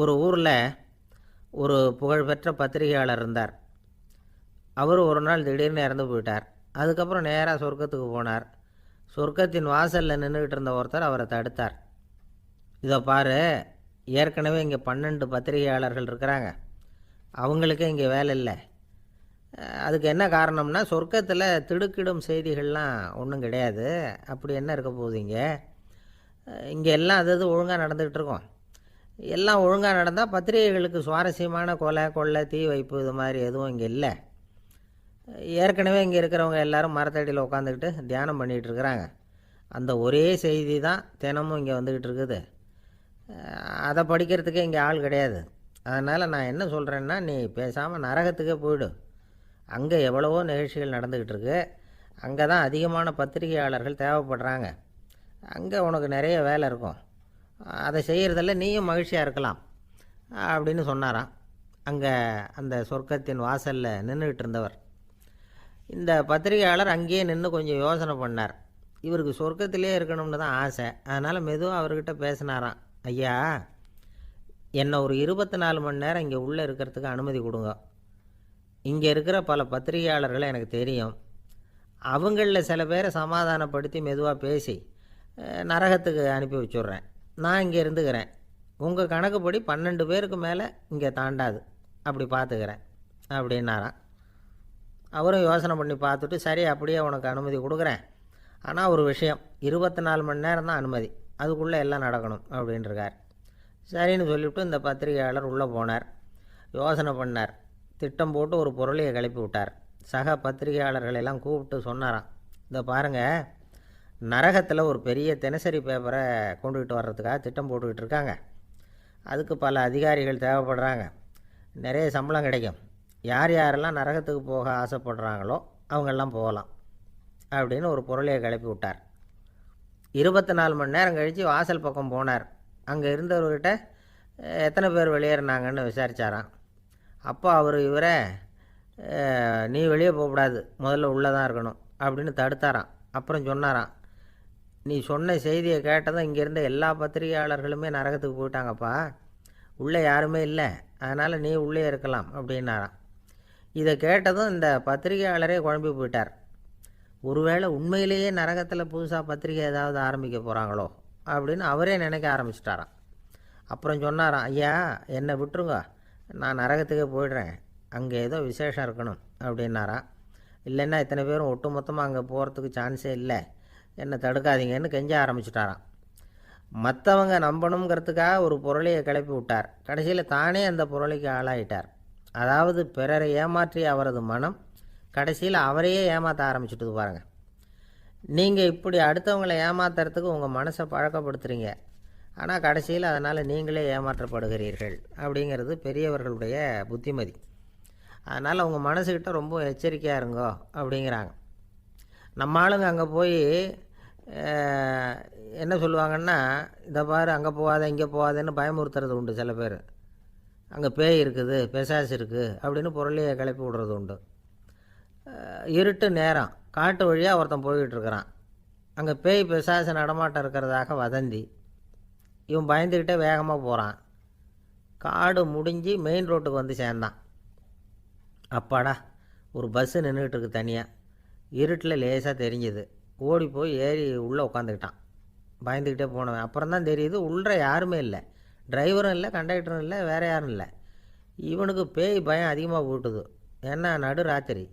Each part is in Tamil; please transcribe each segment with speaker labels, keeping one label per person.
Speaker 1: ஒரு ஊரில் ஒரு புகழ்பெற்ற பத்திரிகையாளர் இருந்தார். அவர் ஒரு நாள் திடீர்னு இறந்து போயிட்டார். அதுக்கப்புறம் நேராக சொர்க்கத்துக்கு போனார். சொர்க்கத்தின் வாசலில் நின்றுக்கிட்டு இருந்த ஒருத்தர் அவரை தடுத்தார். இதை பாரு, ஏற்கனவே இங்கே 12 பத்திரிகையாளர்கள் இருக்கிறாங்க, அவங்களுக்கே இங்கே வேலை இல்லை. அதுக்கு என்ன காரணம்னா, சொர்க்கத்தில் திடுக்கிடும் செய்திகள்லாம் ஒன்றும் கிடையாது. அப்படி என்ன இருக்க போகுது? இங்கே எல்லாம் அது ஒழுங்காக நடந்துக்கிட்டு இருக்கோம். எல்லாம் ஒழுங்காக நடந்தால் பத்திரிகைகளுக்கு சுவாரஸ்யமான கொலை கொள்ளை தீ வைப்பு இது மாதிரி எதுவும் இங்கே இல்லை. ஏற்கனவே இங்கே இருக்கிறவங்க எல்லோரும் மரத்தடியில் உட்காந்துக்கிட்டு தியானம் பண்ணிகிட்டு இருக்கிறாங்க. அந்த ஒரே செய்தி தான் தினமும் இங்கே வந்துக்கிட்டு இருக்குது. அதை படிக்கிறதுக்கே இங்கே ஆள் கிடையாது. அதனால் நான் என்ன சொல்கிறேன்னா, நீ பேசாமல் நரகத்துக்கே போயிடு. அங்கே எவ்வளவோ நிகழ்ச்சிகள் நடந்துக்கிட்டு இருக்கு. அங்கே தான் அதிகமான பத்திரிகையாளர்கள் தேவைப்படுறாங்க. அங்கே உனக்கு நிறைய வேலை இருக்கும். அதை செய்கிறதில்ல நீயும் மகிழ்ச்சியாக இருக்கலாம் அப்படின்னு சொன்னாராம். அங்கே அந்த சொர்க்கத்தின் வாசலில் நின்றுக்கிட்டு இருந்தவர். இந்த பத்திரிகையாளர் அங்கேயே நின்று கொஞ்சம் யோசனை பண்ணார். இவருக்கு சொர்க்கத்திலே இருக்கணும்னு தான் ஆசை. அதனால் மெதுவாக அவர்கிட்ட பேசினாராம். ஐயா, என்னை ஒரு 24 மணி நேரம் இங்கே உள்ளே இருக்கிறதுக்கு அனுமதி கொடுங்க. இங்கே இருக்கிற பல பத்திரிகையாளர்களை எனக்கு தெரியும். அவங்களில் சில பேரை சமாதானப்படுத்தி மெதுவாக பேசி நரகத்துக்கு அனுப்பி வச்சுட்றேன். நான் இங்கே இருந்துக்கிறேன். உங்கள் கணக்குப்படி 12 பேருக்கு மேலே இங்கே தாண்டாது, அப்படி பார்த்துக்கிறேன் அப்படின்னாராம். அவரும் யோசனை பண்ணி பார்த்துட்டு, சரி அப்படியே உனக்கு அனுமதி கொடுக்குறேன். ஆனால் ஒரு விஷயம், 24 மணி நேரம் தான் அனுமதி, அதுக்குள்ளே எல்லாம் நடக்கணும் அப்படின்ட்டுருக்கார். சரின்னு சொல்லிவிட்டு இந்த பத்திரிகையாளர் உள்ளே போனார். யோசனை பண்ணார். திட்டம் போட்டு ஒரு பொருளையை கிளப்பி விட்டார். சக பத்திரிகையாளர்களெல்லாம் கூப்பிட்டு சொன்னாராம். இதை பாருங்கள், நரகத்தில் ஒரு பெரிய தினசரி பேப்பரை கொண்டுகிட்டு வர்றதுக்காக திட்டம் போட்டுக்கிட்டு இருக்காங்க. அதுக்கு பல அதிகாரிகள் தேவைப்படுறாங்க. நிறைய சம்பளம் கிடைக்கும். யார் யாரெல்லாம் நரகத்துக்கு போக ஆசைப்படுறாங்களோ அவங்கெல்லாம் போகலாம் அப்படின்னு ஒரு பொருளையை கிளப்பி விட்டார். 24 மணி நேரம் கழித்து வாசல் பக்கம் போனார். அங்கே இருந்தவர்கிட்ட எத்தனை பேர் வெளியேறினாங்கன்னு விசாரித்தாராம். அப்போ அவர் இவரை, நீ வெளியே போகக்கூடாது, முதல்ல உள்ளே தான் இருக்கணும் அப்படின்னு தடுத்தாராம். அப்புறம் சொன்னாராம், நீ சொன்ன செய்தியை கேட்டதும் இங்கே இருந்த எல்லா பத்திரிகையாளர்களுமே நரகத்துக்கு போயிட்டாங்கப்பா, உள்ளே யாருமே இல்லை, அதனால் நீ உள்ளே இருக்கலாம் அப்படின்னாராம். இதை கேட்டதும் இந்த பத்திரிகையாளரே குழம்பி போயிட்டார். ஒருவேளை உண்மையிலேயே நரகத்தில் புதுசாக பத்திரிகை ஏதாவது ஆரம்பிக்க போகிறாங்களோ அப்படின்னு அவரே நினைக்க ஆரம்பிச்சிட்டாராம். அப்புறம் சொன்னாராம், ஐயா என்னை விட்டுருங்க, நான் நரகத்துக்கே போயிடுறேன், அங்கே ஏதோ விசேஷம் இருக்கணும் அப்படின்னாராம். இல்லைன்னா இத்தனை பேரும் ஒட்டு மொத்தமாக அங்கே போகிறதுக்கு சான்ஸே இல்லை, என்னை தடுக்காதீங்கன்னு கெஞ்ச ஆரம்பிச்சிட்டாராம். மற்றவங்க நம்பணுங்கிறதுக்காக ஒரு பொருளையை கிளப்பி விட்டார். கடைசியில் தானே அந்த பொருளைக்கு ஆளாயிட்டார். அதாவது பிறரை ஏமாற்றிய அவரது மனம் கடைசியில் அவரையே ஏமாற்ற ஆரம்பிச்சுட்டு பாருங்கள். நீங்கள் இப்படி அடுத்தவங்களை ஏமாத்துறதுக்கு உங்கள் மனசை பழக்கப்படுத்துகிறீங்க, ஆனால் கடைசியில் அதனால் நீங்களே ஏமாற்றப்படுகிறீர்கள் அப்படிங்கிறது பெரியவர்களுடைய புத்திமதி. அதனால் உங்கள் மனசுக்கிட்ட ரொம்ப எச்சரிக்கையாக இருங்கோ அப்படிங்கிறாங்க. நம்ம ஆளுங்க அங்கே போய் என்ன சொல்லுவாங்கன்னா, இதை பாரு அங்கே போகாத இங்கே போகாதேன்னு பயமுறுத்துறது உண்டு. சில பேர் அங்கே பேய் இருக்குது, பிசாசு இருக்குது அப்படின்னு பொருளையை கிளப்பி விடுறது உண்டு. இருட்டு நேரம், காட்டு வழியாக ஒருத்தன் போய்கிட்டு இருக்கிறான். அங்கே பேய் பிசாசு நடமாட்டம் இருக்கிறதாக வதந்தி. இவன் பயந்துக்கிட்டே வேகமாக போகிறான். காடு முடிஞ்சு மெயின் ரோட்டுக்கு வந்து சேர்ந்தான். அப்பாடா, ஒரு பஸ்ஸு நின்றுக்கிட்டு இருக்கு தனியாக. இருட்டில் லேசாக தெரிஞ்சுது. ஓடி போய் ஏறி உள்ளே உட்காந்துக்கிட்டான். பயந்துக்கிட்டே போனவன் அப்புறம் தான் தெரியுது உள்ளே யாருமே இல்லை, டிரைவரும் இல்லை, கண்டக்டரும் இல்லை, வேறு யாரும் இல்லை. இவனுக்கு பேய் பயம் அதிகமாக போட்டுது. ஏன்னா நடு ராத்திரி.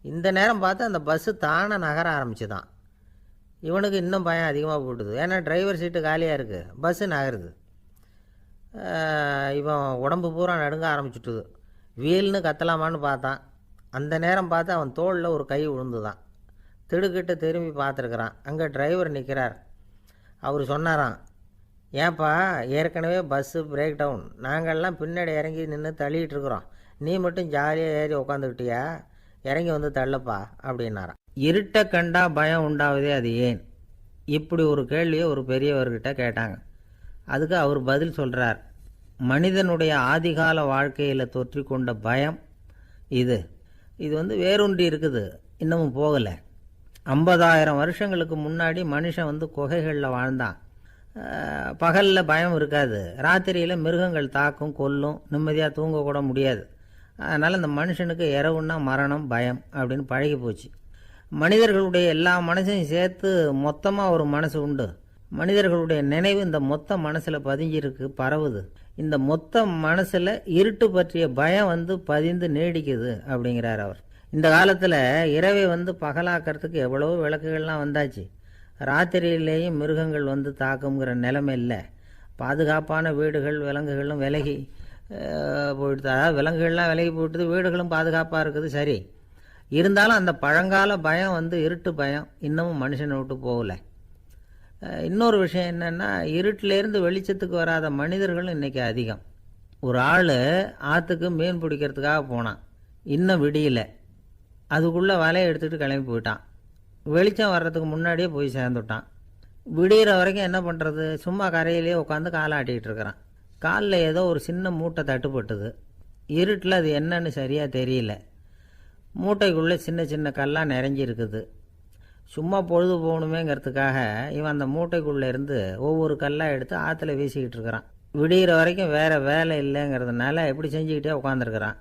Speaker 1: இந்த நேரம் பார்த்து அந்த பஸ்ஸு தானே நகர ஆரம்பிச்சுதான். இவனுக்கு இன்னும் பயம் அதிகமாக போட்டுது. ஏன்னா டிரைவர் சீட்டு காலியாக இருக்குது, பஸ்ஸு நகருது. இவன் உடம்பு பூரா நடுங்க ஆரம்பிச்சுட்டுது. வீல்னு கத்தலாமான்னு பார்த்தான். அந்த நேரம் பார்த்து அவன் தோளில் ஒரு கை விழுந்துதான். திடுக்கிட்டு திரும்பி பார்த்துருக்குறான். அங்கே டிரைவர் நிற்கிறார். அவர் சொன்னாராம், ஏன்பா ஏற்கனவே பஸ்ஸு பிரேக் டவுன், நாங்கள்லாம் பின்னாடி இறங்கி நின்று தள்ளிகிட்டு இருக்கிறோம், நீ மட்டும் ஜாலியாக ஏறி உக்காந்துக்கிட்டியா, இறங்கி வந்து தள்ளுப்பா அப்படின்னாராம். இருட்டை கண்டா பயம் உண்டாவதே அது ஏன்? இப்படி ஒரு கேள்வியை ஒரு பெரியவர்கிட்ட கேட்டாங்க. அதுக்கு அவர் பதில் சொல்கிறார், மனிதனுடைய ஆதிகால வாழ்க்கையில் தொற்றி கொண்ட பயம் இது வேரூன்றி இருக்குது, இன்னமும் போகலை. 50,000 வருஷங்களுக்கு முன்னாடி மனுஷன் குகைகளில் வாழ்ந்தான். பகலில் பயம் இருக்காது, ராத்திரியில் மிருகங்கள் தாக்கும் கொல்லும், நிம்மதியாக தூங்கக்கூட முடியாது. அதனால் இந்த மனுஷனுக்கு இரவுன்னா மரணம் பயம் அப்படின்னு பழகி போச்சு. மனிதர்களுடைய எல்லா மனசையும் சேர்த்து மொத்தமாக ஒரு மனசு உண்டு. மனிதர்களுடைய நினைவு இந்த மொத்த மனசில் பதிஞ்சிருக்கு, பரவுது. இந்த மொத்த மனசில் இருட்டு பற்றிய பயம் பதிந்து நீடிக்குது அப்படிங்கிறார் அவர். இந்த காலத்தில் இரவை பகலாக்கிறதுக்கு எவ்வளவோ விளக்குகள்லாம் வந்தாச்சு. ராத்திரியிலேயும் மிருகங்கள் தாக்குங்கிற நிலைமை இல்லை. பாதுகாப்பான வீடுகள் விலங்குகளும் விலகி போயிட்டு, அதாவது விலங்குகள்லாம் விலகி போயிட்டுது, வீடுகளும் பாதுகாப்பாக இருக்குது. சரி, இருந்தாலும் அந்த பழங்கால பயம் இருட்டு பயம் இன்னமும் மனுஷனை விட்டு போகலை. இன்னொரு விஷயம் என்னென்னா, இருட்டிலேருந்து வெளிச்சத்துக்கு வராத மனிதர்களும் இன்றைக்கி அதிகம். ஒரு ஆள் ஆற்றுக்கு மீன் பிடிக்கிறதுக்காக போனான், இன்னும் விடியல. அதுக்குள்ளே வலையை எடுத்துகிட்டு கிளம்பி போயிட்டான். வெளிச்சம் வர்றதுக்கு முன்னாடியே போய் சேர்ந்துட்டான். விடிகிற வரைக்கும் என்ன பண்ணுறது, சும்மா கரையிலே உட்காந்து காலை ஆட்டிகிட்டு இருக்கிறான். காலில் ஏதோ ஒரு சின்ன மூட்டை தட்டுப்பட்டுது. இருட்டில் அது என்னன்னு சரியாக தெரியல. மூட்டைக்குள்ளே சின்ன சின்ன கல்லாக நிறைஞ்சி இருக்குது. சும்மா பொழுது போகணுமேங்கிறதுக்காக இவன் அந்த மூட்டைக்குள்ளே இருந்து ஒவ்வொரு கல்லாக எடுத்து ஆற்றுல வீசிக்கிட்டு இருக்கிறான். விடிகிற வரைக்கும் வேறு வேலை இல்லைங்கிறதுனால எப்படி செஞ்சுக்கிட்டே உட்காந்துருக்கிறான்.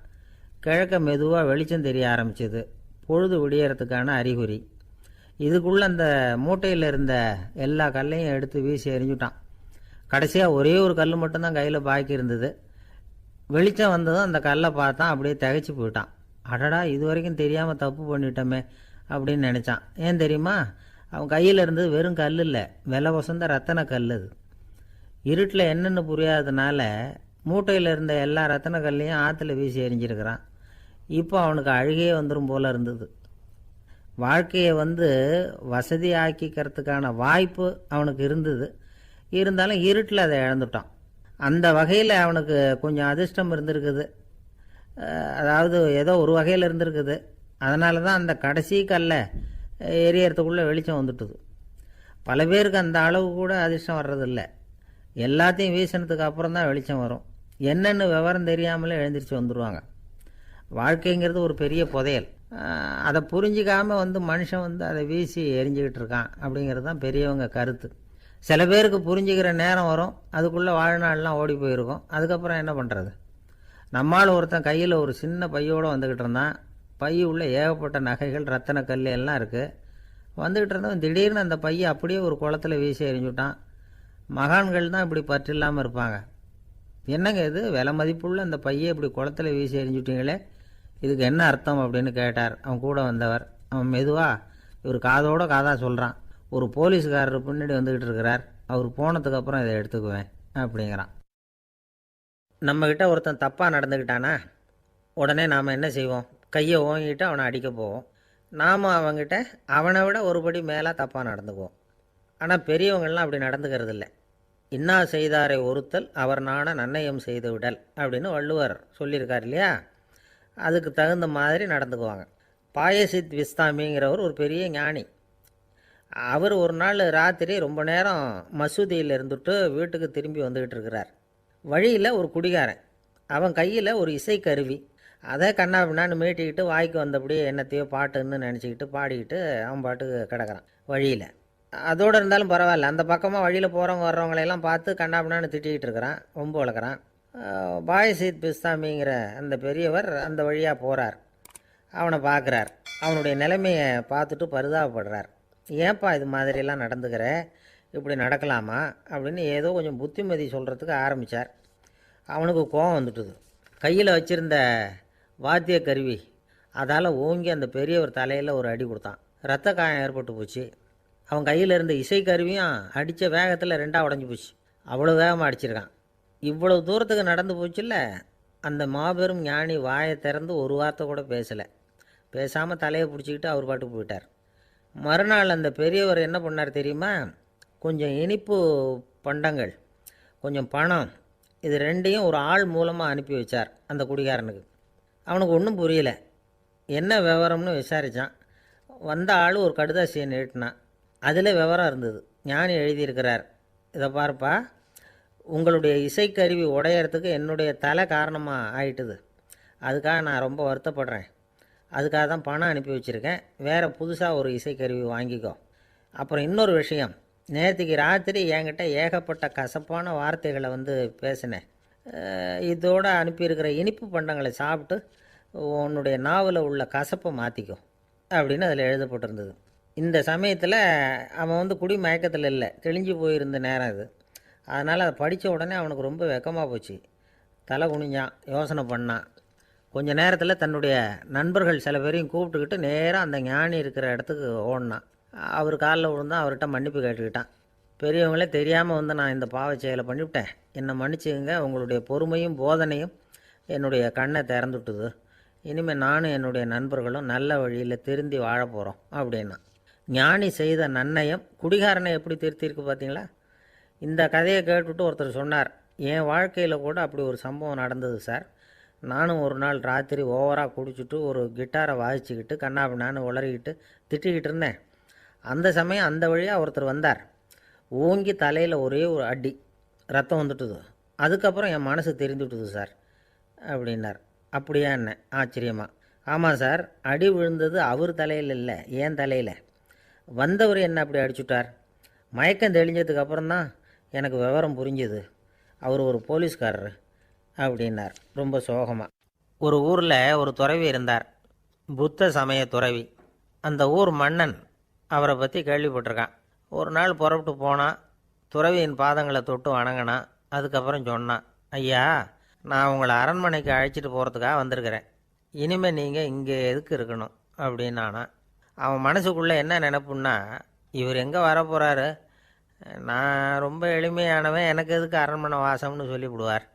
Speaker 1: கிழக்க மெதுவாக வெளிச்சம் தெரிய ஆரம்பிச்சிது. பொழுது விடியறதுக்கான அறிகுறி. இதுக்குள்ளே அந்த மூட்டையில் இருந்த எல்லா கல்லையும் எடுத்து வீசி எறிஞ்சுட்டான். கடைசியாக ஒரே ஒரு கல் மட்டும்தான் கையில் பாக்கி இருந்தது. வெளிச்சம் வந்ததும் அந்த கல்லை பார்த்தான், அப்படியே திகைச்சு போயிட்டான். அடடா, இது வரைக்கும் தெரியாமல் தப்பு பண்ணிட்டோமே அப்படின்னு நினச்சான். ஏன் தெரியுமா, அவன் கையில் இருந்தது வெறும் கல் இல்லை, விலை வசந்த ரத்தன கல். அது இருட்டில் என்னென்னு புரியாததுனால மூட்டையில் இருந்த எல்லா ரத்தன கல்லையும் ஆற்றுல வீசி எறிஞ்சிருக்கிறான். இப்போ அவனுக்கு அழுகையே வந்துடும் போல இருந்தது. வாழ்க்கையை வசதி ஆக்கிக்கிறதுக்கான வாய்ப்பு அவனுக்கு இருந்தது. இருந்தாலும் இருட்டில் அதை இழந்துட்டான். அந்த வகையில் அவனுக்கு கொஞ்சம் அதிர்ஷ்டம் இருந்திருக்குது. அதாவது ஏதோ ஒரு வகையில் இருந்திருக்குது. அதனால தான் அந்த கடைசி கல்லை எரியறதுக்குள்ளே வெளிச்சம் வந்துட்டுது. பல பேருக்கு அந்த அளவு கூட அதிர்ஷ்டம் வர்றதில்லை. எல்லாத்தையும் வீசினதுக்கு அப்புறம் தான் வெளிச்சம் வரும். என்னென்னு விவரம் தெரியாமலே எழுந்திரிச்சு வந்துடுவாங்க. வாழ்க்கைங்கிறது ஒரு பெரிய புதையல். அதை புரிஞ்சிக்காமல் மனுஷன் அதை வீசி எரிஞ்சிக்கிட்டு இருக்கான் அப்படிங்கிறது தான் பெரியவங்க கருத்து. சில பேருக்கு புரிஞ்சுக்கிற நேரம் வரும், அதுக்குள்ளே வாழ்நாள்லாம் ஓடி போயிருக்கும். அதுக்கப்புறம் என்ன பண்ணுறது? நம்மால் ஒருத்தன் கையில் ஒரு சின்ன பையோடு வந்துக்கிட்டு இருந்தான். பை உள்ள ஏகப்பட்ட நகைகள் ரத்தன கல் எல்லாம் இருக்குது. வந்துக்கிட்டு இருந்தவன் திடீர்னு அந்த பையை அப்படியே ஒரு குளத்தில் வீசி எறிஞ்சுட்டான். மகான்கள் தான் இப்படி பற்று இல்லாமல் இருப்பாங்க. என்னங்க இது, விலை மதிப்புள்ள அந்த பையை இப்படி குளத்தில் வீசி எறிஞ்சுட்டீங்களே, இதுக்கு என்ன அர்த்தம் அப்படின்னு கேட்டார் அவன் கூட வந்தவர். அவன் மெதுவாக இவர் காதோட காதாக சொல்கிறான். ஒரு போலீஸ்காரர் பின்னாடி வந்துக்கிட்டு இருக்கிறார், அவர் போனதுக்கப்புறம் இதை எடுத்துக்குவேன் அப்படிங்கிறான். நம்மக்கிட்ட ஒருத்தன் தப்பாக நடந்துக்கிட்டானா உடனே நாம் என்ன செய்வோம்? கையை ஓங்கிட்டு அவனை அடிக்க போவோம். நாம் அவங்ககிட்ட அவனை விட ஒருபடி மேலே தப்பாக நடந்துக்குவோம். ஆனால் பெரியவங்கள்லாம் அப்படி நடந்துக்கிறது இல்லை. இன்னா செய்தாரை ஒருத்தல் அவர் நாண நன்னயம் செய்து விடல் அப்படின்னு வள்ளுவர் சொல்லியிருக்கார் இல்லையா? அதுக்கு தகுந்த மாதிரி நடந்துக்குவாங்க. பாயசித் விஸ்தாமிங்கிறவர் ஒரு பெரிய ஞானி. அவர் ஒரு நாள் ராத்திரி ரொம்ப நேரம் மசூதியில் இருந்துட்டு வீட்டுக்கு திரும்பி வந்துக்கிட்டு இருக்கிறார். வழியில் ஒரு குடிகாரன், அவன் கையில் ஒரு இசைக்கருவி, அதை கண்ணா பின்னான்னு மீட்டிக்கிட்டு வாய்க்கு வந்தபடியே என்னத்தையோ பாட்டுன்னு நினச்சிக்கிட்டு பாடிக்கிட்டு அவன் பாட்டுக்கு கிடக்கிறான் வழியில். அதோடு இருந்தாலும் பரவாயில்ல, அந்த பக்கமாக வழியில் போகிறவங்க வர்றவங்களையெல்லாம் பார்த்து கண்ணா பின்னான்னு திட்டிக்கிட்டு இருக்கிறான், ரொம்ப வளர்க்குறான். பாயசீத் பிஸ்தாமிங்கிற அந்த பெரியவர் அந்த வழியாக போகிறார். அவனை பார்க்குறார். அவனுடைய நிலைமையை பார்த்துட்டு பரிதாபப்படுறார். ஏன்பா இது மாதிரியெல்லாம் நடந்துக்கிற, இப்படி நடக்கலாமா அப்படின்னு ஏதோ கொஞ்சம் புத்திமதி சொல்கிறதுக்கு ஆரம்பித்தார். அவனுக்கு கோபம் வந்துட்டுது. கையில் வச்சுருந்த வாத்திய கருவி அதால் ஓங்கி அந்த பெரியவர் தலையில் ஒரு அடி கொடுத்தான். ரத்த காயம் ஏற்பட்டு போச்சு. அவன் கையில் இருந்த இசைக்கருவியும் அடித்த வேகத்தில் ரெண்டாக உடஞ்சி போச்சு. அவ்வளோ வேகமாக அடிச்சிருக்கான். இவ்வளவு தூரத்துக்கு நடந்து போச்சுல்ல, அந்த மாபெரும் ஞானி வாயை திறந்து ஒரு வார்த்தை கூட பேசலை. பேசாமல் தலையை பிடிச்சிக்கிட்டு அவர் பாட்டுக்கு போயிட்டார். மறுநாள் அந்த பெரியவர் என்ன பண்ணார் தெரியுமா? கொஞ்சம் இனிப்பு பண்டங்கள், கொஞ்சம் பணம், இது ரெண்டையும் ஒரு ஆள் மூலமாக அனுப்பி வச்சார் அந்த குடிகாரனுக்கு. அவனுக்கு ஒன்றும் புரியல. என்ன விவரம்னு விசாரித்தான். வந்த ஆள் ஒரு கடுதாசியை நீட்டினான். அதில் விவரம் இருந்தது. ஞானி எழுதியிருக்கிறார், இதை பார்ப்பா, உங்களுடைய இசைக்கருவி உடையறதுக்கு என்னுடைய தலை காரணமாக ஆயிட்டுது. அதுக்காக நான் ரொம்ப வருத்தப்படுறேன். அதுக்காக தான் பணம் அனுப்பி வச்சுருக்கேன். வேறு புதுசாக ஒரு இசைக்கருவி வாங்கிக்கோ. அப்புறம் இன்னொரு விஷயம், நேற்றுக்கு ராத்திரி என்கிட்ட ஏகப்பட்ட கசப்பான வார்த்தைகளை வந்து பேசினேன். இதோடு அனுப்பியிருக்கிற இனிப்பு பண்டங்களை சாப்பிட்டு உன்னுடைய நாவில் உள்ள கசப்பை மாற்றிக்கும் அப்படின்னு அதில் எழுதப்பட்டிருந்தது. இந்த சமயத்தில் அவன் வந்து குடி மயக்கத்தில் இல்லை, தெளிஞ்சு போயிருந்த நேரம் இது. அதனால் அதை படித்த உடனே அவனுக்கு ரொம்ப வெக்கமாக போச்சு. தலை குனிஞ்சான், யோசனை பண்ணான். கொஞ்ச நேரத்தில் தன்னுடைய நண்பர்கள் சில பேரையும் கூப்பிட்டுக்கிட்டு நேராக அந்த ஞானி இருக்கிற இடத்துக்கு ஓடினான். அவர் காலில் விழுந்தான், அவர்கிட்ட மன்னிப்பு கேட்டுக்கிட்டான். பெரியவங்களே தெரியாமல் வந்து நான் இந்த பாவச் செயலை பண்ணிவிட்டேன், என்னை மன்னிச்சுங்க, உங்களுடைய பொறுமையும் போதனையும் என்னுடைய கண்ணை திறந்துட்டுது. இனிமேல் நானும் என்னுடைய நண்பர்களும் நல்ல வழியில் திருந்தி வாழ போகிறோம் அப்படின்னா. ஞானி செய்த நன்னயம் குடிகாரனை எப்படி திருத்திருக்கு பார்த்தீங்களா? இந்த கதையை கேட்டுவிட்டு ஒருத்தர் சொன்னார், என் வாழ்க்கையில் கூட அப்படி ஒரு சம்பவம் நடந்தது சார். நானும் ஒரு நாள் ராத்திரி ஓவராக குடிச்சிட்டு ஒரு கிட்டாரை வாசிச்சுக்கிட்டு கண்ணாபின்னான்னு உளறிக்கிட்டு திட்டிக்கிட்டு இருந்தேன். அந்த சமயம் அந்த வழியாக ஒருத்தர் வந்தார். ஓங்கி தலையில் ஒரே ஒரு அடி, ரத்தம் வந்துட்டுது. அதுக்கப்புறம் என் மனசு தெரிந்துட்டுது சார் அப்படின்னார். அப்படியா என்ன ஆச்சரியமா? ஆமாம் சார், அடி விழுந்தது அவர் தலையில் இல்லை, என் தலையில். வந்தவர் என்ன அப்படி அடிச்சுட்டார். மயக்கம் தெளிஞ்சதுக்கப்புறம்தான் எனக்கு விவரம் புரிஞ்சுது. அவர் ஒரு போலீஸ்காரர் அப்படின்னார் ரொம்ப சோகமாக. ஒரு ஊரில் ஒரு துறவி இருந்தார், புத்த சமய துறவி. அந்த ஊர் மன்னன் அவரை பற்றி கேள்விப்பட்டிருக்கான். ஒரு நாள் புறப்பட்டு போனான், துறவியின் பாதங்களை தொட்டு வணங்கினான். அதுக்கப்புறம் சொன்னான், ஐயா, நான் உங்களை அரண்மனைக்கு அழைச்சிட்டு போகிறதுக்காக வந்திருக்கிறேன். இனிமேல் நீங்கள் இங்கே எதுக்கு இருக்கணும் அப்படின்னானா. அவன் மனசுக்குள்ளே என்ன நினைப்புன்னா, இவர் எங்கே வரப்போகிறாரு, நான் ரொம்ப எளிமையானவன், எனக்கு எதுக்கு அரண்மனை வாசம்னு சொல்லிவிடுவார்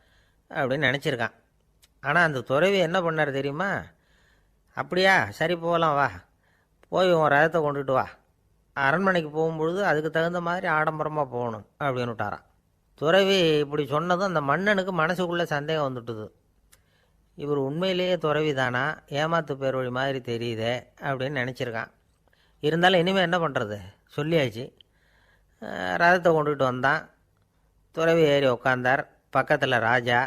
Speaker 1: அப்படின்னு நினச்சிருக்கான். ஆனால் அந்த துறவி என்ன பண்ணார் தெரியுமா? அப்படியா, சரி போகலாம், வா, போய் உன் ரதத்தை கொண்டுட்டு வா, அரண்மனைக்கு போகும்பொழுது அதுக்கு தகுந்த மாதிரி ஆடம்பரமாக போகணும் அப்படின்னு விட்டாரான். துறவி இப்படி சொன்னதும் அந்த மன்னனுக்கு மனசுக்குள்ளே சந்தேகம் வந்துட்டுது. இவர் உண்மையிலேயே துறவி தானா, ஏமாத்து பேர் வழி மாதிரி தெரியுதே அப்படின்னு நினச்சிருக்கான். இருந்தாலும் இனிமேல் என்ன பண்ணுறது, சொல்லியாச்சு. ரதத்தை கொண்டுகிட்டு வந்தான். துறவி ஏறி உக்காந்தார். பக்கத்தில் ராஜா.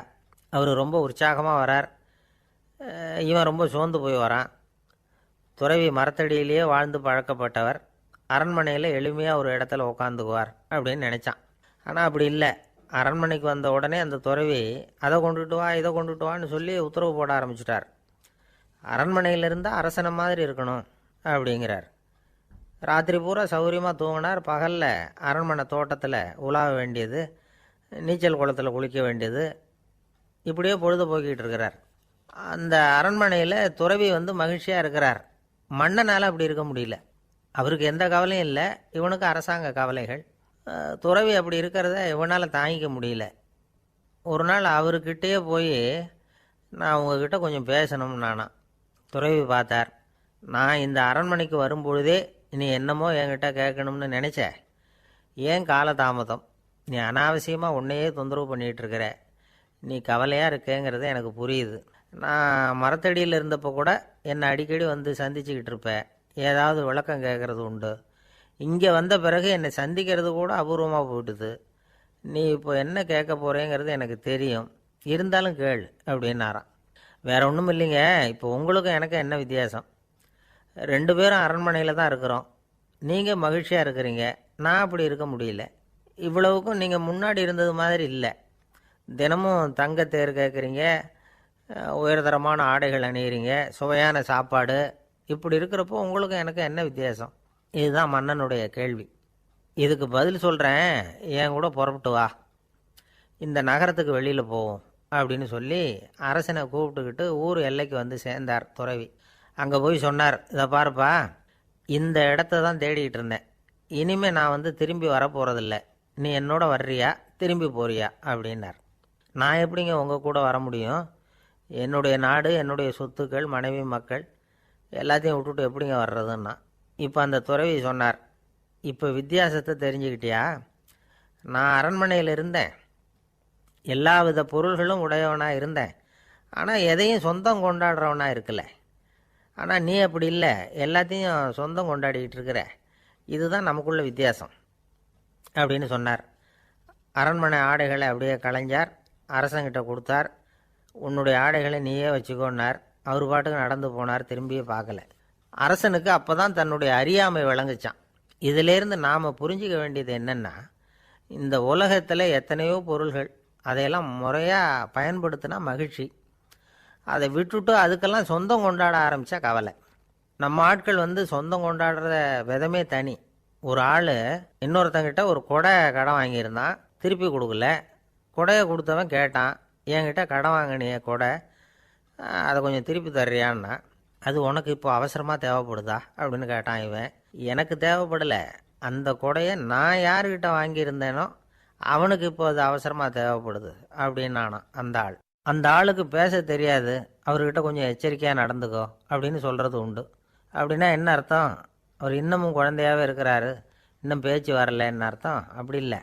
Speaker 1: அவர் ரொம்ப உற்சாகமாக வரார், இவன் ரொம்ப சோர்ந்து போய் வரான். துறவி மரத்தடியிலேயே வாழ்ந்து பழக்கப்பட்டவர், அரண்மனையில் எளிமையாக ஒரு இடத்துல உக்காந்துக்குவார் அப்படின்னு நினச்சான். ஆனால் அப்படி இல்லை. அரண்மனைக்கு வந்த உடனே அந்த துறவி அதை கொண்டுட்டு வா, இதை கொண்டுட்டு வான்னு சொல்லி உத்தரவு போட ஆரம்பிச்சிட்டார். அரண்மனையில் இருந்தால் அரசனை மாதிரி இருக்கணும் அப்படிங்கிறார். ராத்திரி பூரா சௌகரியமாக தூங்கினார். பகலில் அரண்மனை தோட்டத்தில் உலாவ வேண்டியது, நீச்சல் குளத்தில் குளிக்க வேண்டியது, இப்படியே பொழுது போக்கிட்டு இருக்கிறார். அந்த அரண்மனையில் துறவி வந்து மகிழ்ச்சியாக இருக்கிறார். மன்னனால் அப்படி இருக்க முடியல. அவருக்கு எந்த கவலையும் இல்லை, இவனுக்கு அரசாங்க கவலைகள். துறவி அப்படி இருக்கிறத இவனால் தாங்கிக்க முடியல. ஒரு நாள் அவர்கிட்டயே போய், நான் உங்ககிட்ட கொஞ்சம் பேசணும் நானா. துறவி பார்த்தார். நான் இந்த அரண்மனைக்கு வரும்பொழுதே நீ என்னமோ என்கிட்ட கேட்கணும்னு நினச்ச, ஏன் காலதாமதம்? நீ அனாவசியமாக உன்னையே தொந்தரவு பண்ணிகிட்ருக்கிற, நீ கவலையாக இருக்கேங்கிறது எனக்கு புரியுது. நான் மரத்தடியில் இருந்தப்போ கூட என்னை அடிக்கடி வந்து சந்திச்சுக்கிட்டு இருப்பேன், ஏதாவது விளக்கம் கேட்குறது உண்டு. இங்கே வந்த பிறகு என்னை சந்திக்கிறது கூட அபூர்வமாக போயிட்டுது. நீ இப்போ என்ன கேட்க போகிறேங்கிறது எனக்கு தெரியும், இருந்தாலும் கேள் அப்படின்னாராம். வேற ஒன்றும் இல்லைங்க, இப்போ உங்களுக்கும் எனக்கு என்ன வித்தியாசம்? 2 பேரும் அரண்மனையில் தான் இருக்கிறோம். நீங்கள் மகிழ்ச்சியாக இருக்கிறீங்க, நான் அப்படி இருக்க முடியல. இவ்வளவுக்கும் நீங்கள் முன்னாடி இருந்தது மாதிரி இல்லை. தினமும் தங்கத்தேர் கேட்குறீங்க, உயர்தரமான ஆடைகள் அணியிறீங்க, சுவையான சாப்பாடு. இப்படி இருக்கிறப்போ உங்களுக்கும் எனக்கு என்ன வித்தியாசம்? இதுதான் மன்னனுடைய கேள்வி. இதுக்கு பதில் சொல்கிறேன், என் கூட புறப்பட்டு வா, இந்த நகரத்துக்கு வெளியில் போவோம் அப்படின்னு சொல்லி அரசனை கூப்பிட்டுக்கிட்டு ஊர் எல்லைக்கு வந்து சேர்ந்தார் துறவி. அங்கே போய் சொன்னார், இதை பாருப்பா, இந்த இடத்த தான் தேடிக்கிட்டு இருந்தேன். இனிமேல் நான் வந்து திரும்பி வரப்போகிறதில்ல. நீ என்னோட வர்றியா, திரும்பி போறியா அப்படின்னார். நான் எப்படிங்க உங்கள் கூட வர முடியும்? என்னுடைய நாடு, என்னுடைய சொத்துக்கள், மனைவி, மக்கள் எல்லாத்தையும் விட்டுட்டு எப்படிங்க வர்றதுன்னா. இப்போ அந்த துறவி சொன்னார், இப்போ வித்தியாசத்தை தெரிஞ்சுக்கிட்டியா? நான் அரண்மனையில் இருந்தேன், எல்லா வித பொருள்களும் உடையவனாக இருந்தேன், ஆனால் எதையும் சொந்தம் கொண்டாடுறவனாக இருக்கல. ஆனால் நீ அப்படி இல்லை, எல்லாத்தையும் சொந்தம் கொண்டாடிக்கிட்டு இருக்கிற. இதுதான் நமக்குள்ள வித்தியாசம் அப்படின்னு சொன்னார். அரண்மனை ஆடைகளை அப்படியே களைஞ்சார், அரசங்கிட்ட கொடுத்தார். உன்னுடைய ஆடைகளை நீயே வச்சுக்கோன்னார். அவர் பாட்டுக்கு நடந்து போனார், திரும்பியே பார்க்கல. அரசனுக்கு அப்போ தான் தன்னுடைய அறியாமை விளங்குச்சான். இதிலேருந்து நாம் புரிஞ்சிக்க வேண்டியது என்னென்னா, இந்த உலகத்தில் எத்தனையோ பொருள்கள், அதையெல்லாம் முறையாக பயன்படுத்தினா மகிழ்ச்சி. அதை விட்டுட்டு அதுக்கெல்லாம் சொந்தம் கொண்டாட ஆரம்பித்தா கவலை. நம்ம ஆட்கள் சொந்தம் கொண்டாடுற விதமே தனி. ஒரு ஆள் இன்னொருத்தங்கிட்ட ஒரு கொடை கடன் வாங்கியிருந்தான், திருப்பி கொடுக்கல. கொடையை கொடுத்தவன் கேட்டான், என்கிட்ட கடன் வாங்கினிய கொடை, அதை கொஞ்சம் திருப்பி தர்றியான்னா. அது உனக்கு இப்போ அவசரமாக தேவைப்படுதா அப்படின்னு கேட்டான் இவன். எனக்கு தேவைப்படலை, அந்த கொடையை நான் யாருக்கிட்ட வாங்கியிருந்தேனோ அவனுக்கு இப்போ அது அவசரமாக தேவைப்படுது அப்படின்னானான் அந்த ஆள். அந்த ஆளுக்கு பேச தெரியாது, அவர்கிட்ட கொஞ்சம் எச்சரிக்கையாக நடந்துக்கோ அப்படின்னு சொல்கிறது உண்டு. அப்படின்னா என்ன அர்த்தம்? அவர் இன்னமும் குழந்தையாகவே இருக்கிறாரு, இன்னும் பேச்சு வரலன்னு அர்த்தம்? அப்படி இல்லை,